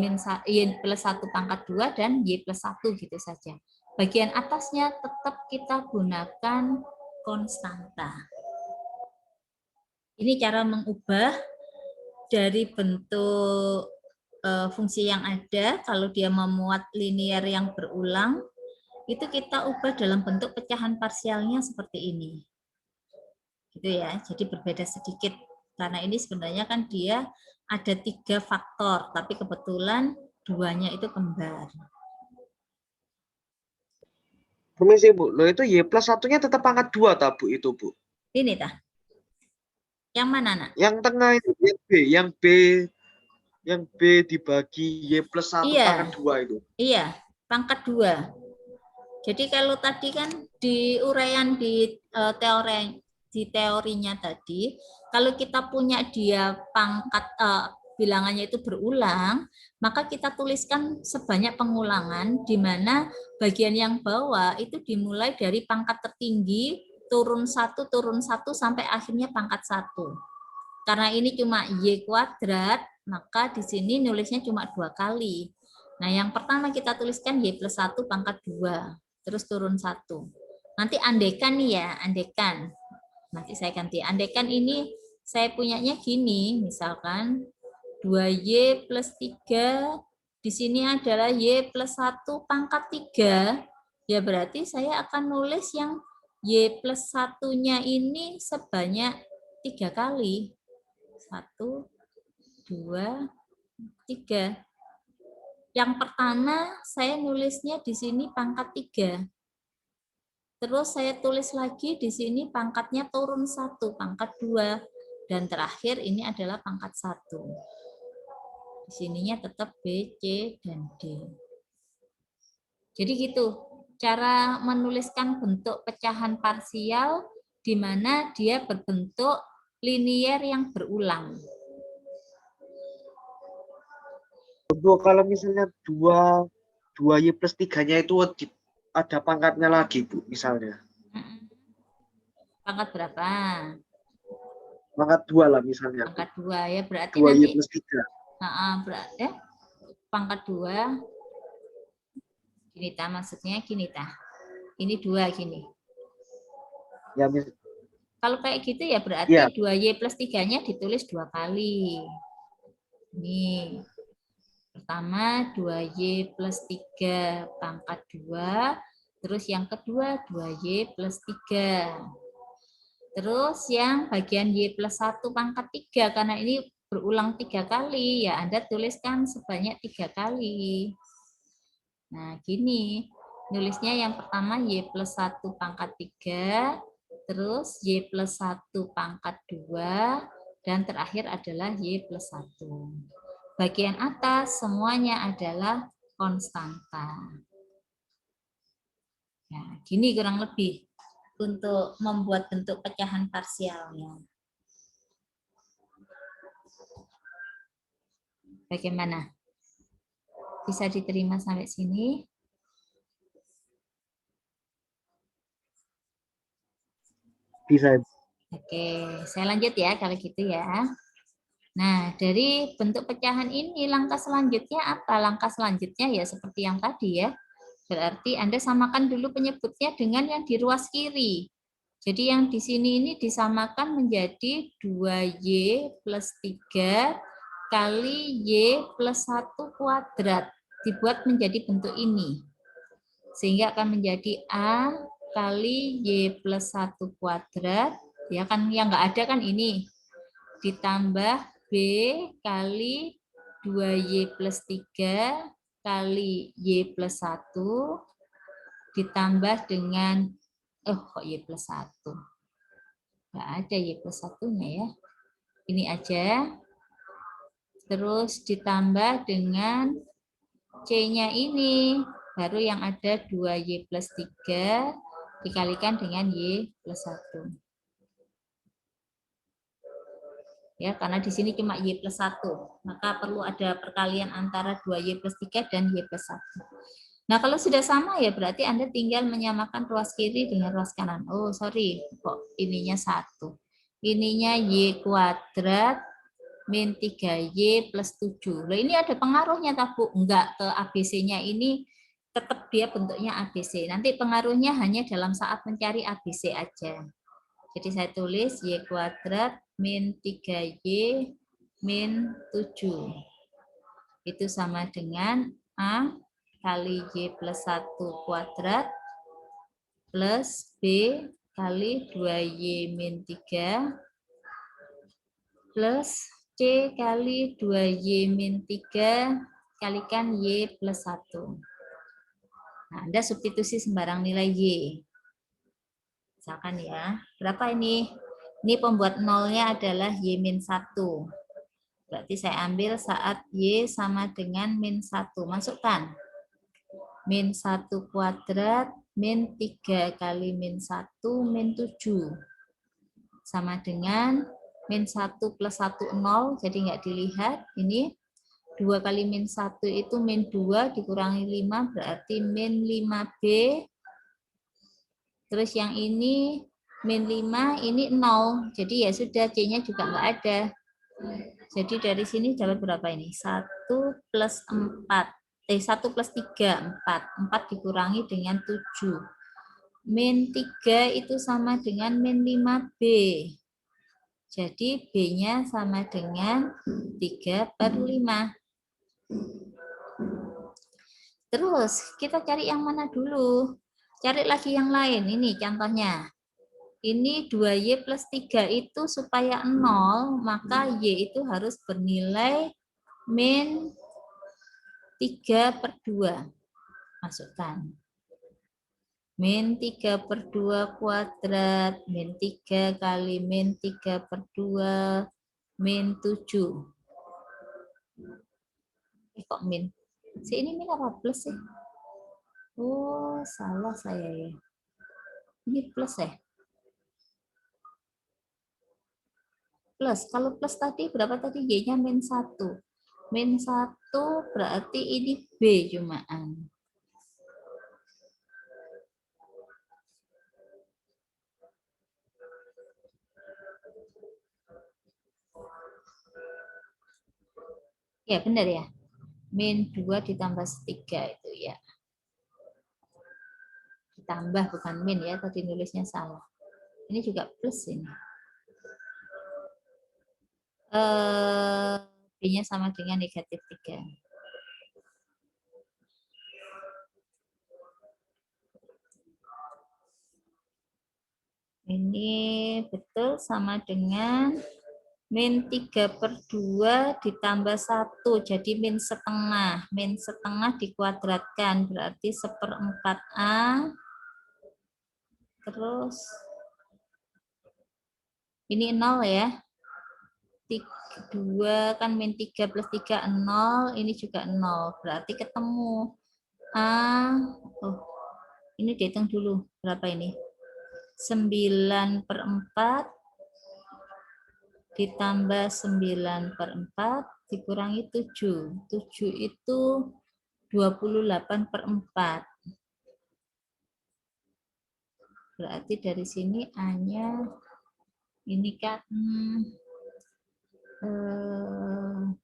plus 1 pangkat 2 dan Y plus 1 gitu saja. Bagian atasnya tetap kita gunakan konstanta. Ini cara mengubah dari bentuk fungsi yang ada, kalau dia memuat linier yang berulang, itu kita ubah dalam bentuk pecahan parsialnya seperti ini. Gitu ya, jadi berbeda sedikit. Karena ini sebenarnya kan dia ada 3 faktor, tapi kebetulan 2-nya itu kembar.
Permisi Bu, lo itu Y plus 1-nya tetap pangkat 2 tak Bu itu Bu?
Ini tah. Yang mana nak?
Yang tengah itu, yang B dibagi Y plus 1 pangkat 2 itu.
Iya, pangkat 2. Jadi kalau tadi kan di uraian di teorinya tadi, kalau kita punya dia pangkat bilangannya itu berulang, maka kita tuliskan sebanyak pengulangan di mana bagian yang bawah itu dimulai dari pangkat tertinggi turun 1 sampai akhirnya pangkat 1. Karena ini cuma Y kuadrat, maka di sini nulisnya cuma 2 kali. Nah, yang pertama kita tuliskan Y plus 1 pangkat 2. terus turun 1. Nanti andekan nih ya, andekan. Nanti saya ganti. Andekan ini saya punyanya gini, misalkan 2Y plus 3, di sini adalah Y plus 1 pangkat 3, ya berarti saya akan nulis yang Y plus 1-nya ini sebanyak 3 kali. 1, 2, 3. Yang pertama saya nulisnya di sini pangkat 3. Terus saya tulis lagi di sini pangkatnya turun 1, pangkat 2. Dan terakhir ini adalah pangkat 1. Di sininya tetap B, C, dan D. Jadi gitu, cara menuliskan bentuk pecahan parsial di mana dia berbentuk linier yang berulang.
Kalau misalnya 2Y plus 3-nya itu ada pangkatnya lagi, Bu, misalnya.
Pangkat berapa?
Pangkat 2 lah misalnya.
Pangkat 2 ya, berarti
2Y
nanti
plus 3.
berarti pangkat 2 gini ta, maksudnya gini ta. Ini 2 gini.
Ya,
kalau kayak gitu ya berarti ya. 2Y plus 3-nya ditulis 2 kali. Ini pertama 2Y plus 3 pangkat 2, terus yang kedua 2Y plus 3. Terus yang bagian Y plus 1 pangkat 3, karena ini berulang 3 kali, ya Anda tuliskan sebanyak 3 kali. Nah, gini, nulisnya yang pertama Y plus 1 pangkat 3, terus Y plus 1 pangkat 2, dan terakhir adalah Y plus 1. Bagian atas semuanya adalah konstanta. Ya, gini kurang lebih untuk membuat bentuk pecahan parsialnya. Bagaimana? Bisa diterima sampai sini?
Bisa.
Oke, saya lanjut ya kalau gitu ya. Nah, dari bentuk pecahan ini langkah selanjutnya apa? Langkah selanjutnya ya seperti yang tadi ya. Berarti Anda samakan dulu penyebutnya dengan yang di ruas kiri. Jadi yang di sini ini disamakan menjadi 2Y plus 3 kali Y plus 1 kuadrat. Dibuat menjadi bentuk ini. Sehingga akan menjadi A kali Y plus 1 kuadrat. Ya kan yang nggak ada kan ini. Ditambah B kali 2Y plus 3 kali Y plus 1 ditambah dengan kok Y plus 1? Nggak ada Y plus 1-nya ya. Ini aja. Terus ditambah dengan C-nya ini. Baru yang ada 2Y plus 3 dikalikan dengan Y plus 1. Ya, karena di sini cuma Y plus 1. Maka perlu ada perkalian antara 2Y plus 3 dan Y plus 1. Nah, kalau sudah sama ya berarti Anda tinggal menyamakan ruas kiri dengan ruas kanan. Oh, sorry, kok ininya 1. Ininya Y kuadrat min 3Y plus 7. Loh, ini ada pengaruhnya tak Bu? Enggak, ke ABC-nya ini tetap dia bentuknya ABC. Nanti pengaruhnya hanya dalam saat mencari ABC aja. Jadi saya tulis Y kuadrat min 3Y min 7. Itu sama dengan A kali Y plus 1 kuadrat plus B kali 2Y min 3 plus C kali 2Y min 3 kalikan Y plus 1. Nah, Anda substitusi sembarang nilai Y. Misalkan ya, berapa ini? Ini pembuat nolnya adalah Y min 1. Berarti saya ambil saat Y sama dengan min 1. Masukkan. Min 1 kuadrat min 3 kali min 1 min 7. Sama dengan min 1 plus 1, 0. Jadi nggak dilihat. Ini 2 kali min 1 itu min 2 dikurangi 5 berarti min 5B. Terus yang ini min 5, ini 0. Jadi ya sudah, C-nya juga nggak ada. Jadi dari sini dapat berapa ini? 1 plus 4. 1 plus 3, 4. 4 dikurangi dengan 7. Min 3 itu sama dengan min 5B. Jadi B-nya sama dengan 3/5. Terus kita cari yang mana dulu? Cari lagi yang lain. Ini contohnya. Ini 2Y plus 3 itu supaya 0, maka Y itu harus bernilai min 3/2. Masukkan. Min 3/2 kuadrat, min 3 kali min 3/2, min 7. Kok min? Ini min apa plus sih? Oh, salah saya ya. Ini plus ya? Plus. Kalau plus tadi berapa tadi? Y-nya min 1. Min 1 berarti ini B cumaan. Ya, benar ya. Min 2 ditambah 3 itu ya. Ditambah bukan min ya, tadi nulisnya salah. Ini juga plus ini. B-nya sama dengan negatif 3. Ini betul sama dengan min 3/2 ditambah 1, jadi min setengah. Min setengah dikuadratkan, berarti 1/4A. Terus, ini 0 ya. 2 kan min 3 plus 3, 0. Ini juga 0, berarti ketemu. Ini dihitung dulu, berapa ini? 9/4 ditambah 9/4 dikurangi 7. 7 itu 28/4. Berarti dari sini A-nya ini kan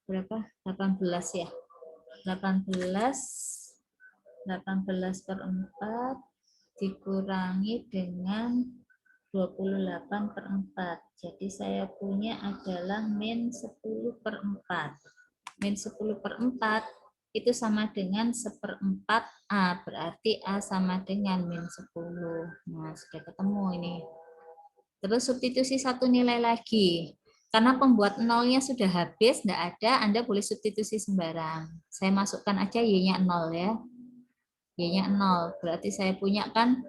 berapa? 18 ya. 18/4 dikurangi dengan 28/4. Jadi saya punya adalah min 10/4. Min 10/4 itu sama dengan 1/4 A. Berarti A sama dengan min 10. Nah, sudah ketemu ini. Terus substitusi satu nilai lagi. Karena pembuat nolnya sudah habis, tidak ada, Anda boleh substitusi sembarang. Saya masukkan aja Y-nya 0 ya. Y-nya 0. Berarti saya punya kan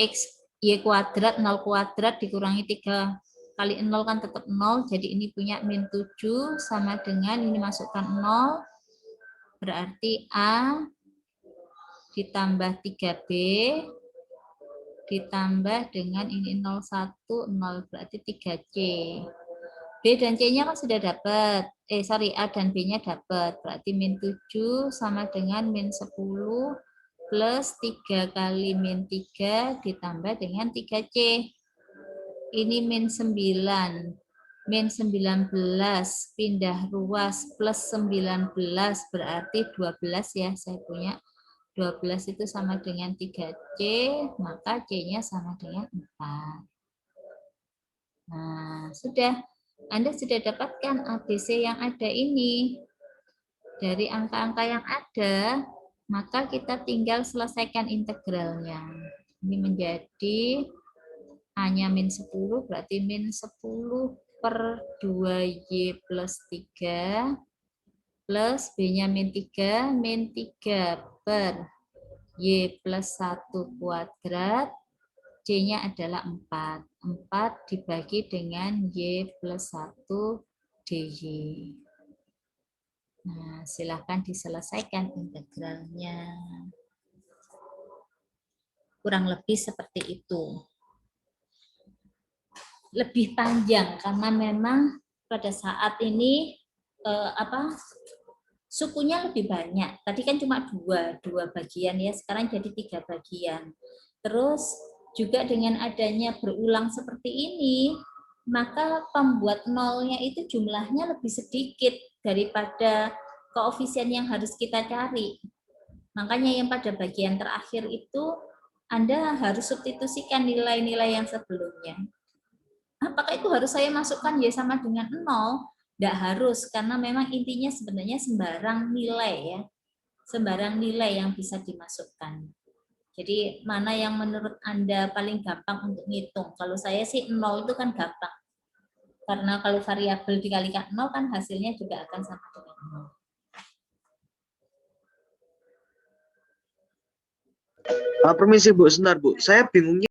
X Y kuadrat, 0 kuadrat dikurangi 3 kali 0 kan tetap 0. Jadi ini punya min 7 sama dengan ini masukkan 0. Berarti A ditambah 3B ditambah dengan ini 01, 0 berarti 3C. B dan C-nya kan sudah dapat. A dan B-nya dapat. Berarti min 7 sama dengan min 10 plus 3 kali min 3 ditambah dengan 3C. Ini min 9. Min 19 pindah ruas plus 19 berarti 12 ya. Saya punya 12 itu sama dengan 3C, maka C-nya sama dengan 4. Nah, sudah. Anda sudah dapatkan ABC yang ada ini. Dari angka-angka yang ada, maka kita tinggal selesaikan integralnya. Ini menjadi A-nya min 10, berarti min 10/2Y plus 3, plus B-nya min 3 per Y plus 1 kuadrat, C-nya adalah 4. 4 dibagi dengan Y plus 1 DY. Nah, silakan diselesaikan integralnya. Kurang lebih seperti itu. Lebih panjang karena memang pada saat ini sukunya lebih banyak. Tadi kan cuma dua bagian ya, sekarang jadi 3 bagian. Terus juga dengan adanya berulang seperti ini, maka pembuat nolnya itu jumlahnya lebih sedikit daripada koefisien yang harus kita cari. Makanya yang pada bagian terakhir itu Anda harus substitusikan nilai-nilai yang sebelumnya. Apakah itu harus saya masukkan Y sama dengan 0? Tidak harus, karena memang intinya sebenarnya sembarang nilai ya. Sembarang nilai yang bisa dimasukkan. Jadi mana yang menurut Anda paling gampang untuk ngitung? Kalau saya sih 0 itu kan gampang. Karena kalau variabel dikalikan 0 kan hasilnya juga akan sama dengan 0.
Permisi Bu, sebentar Bu. Saya bingungnya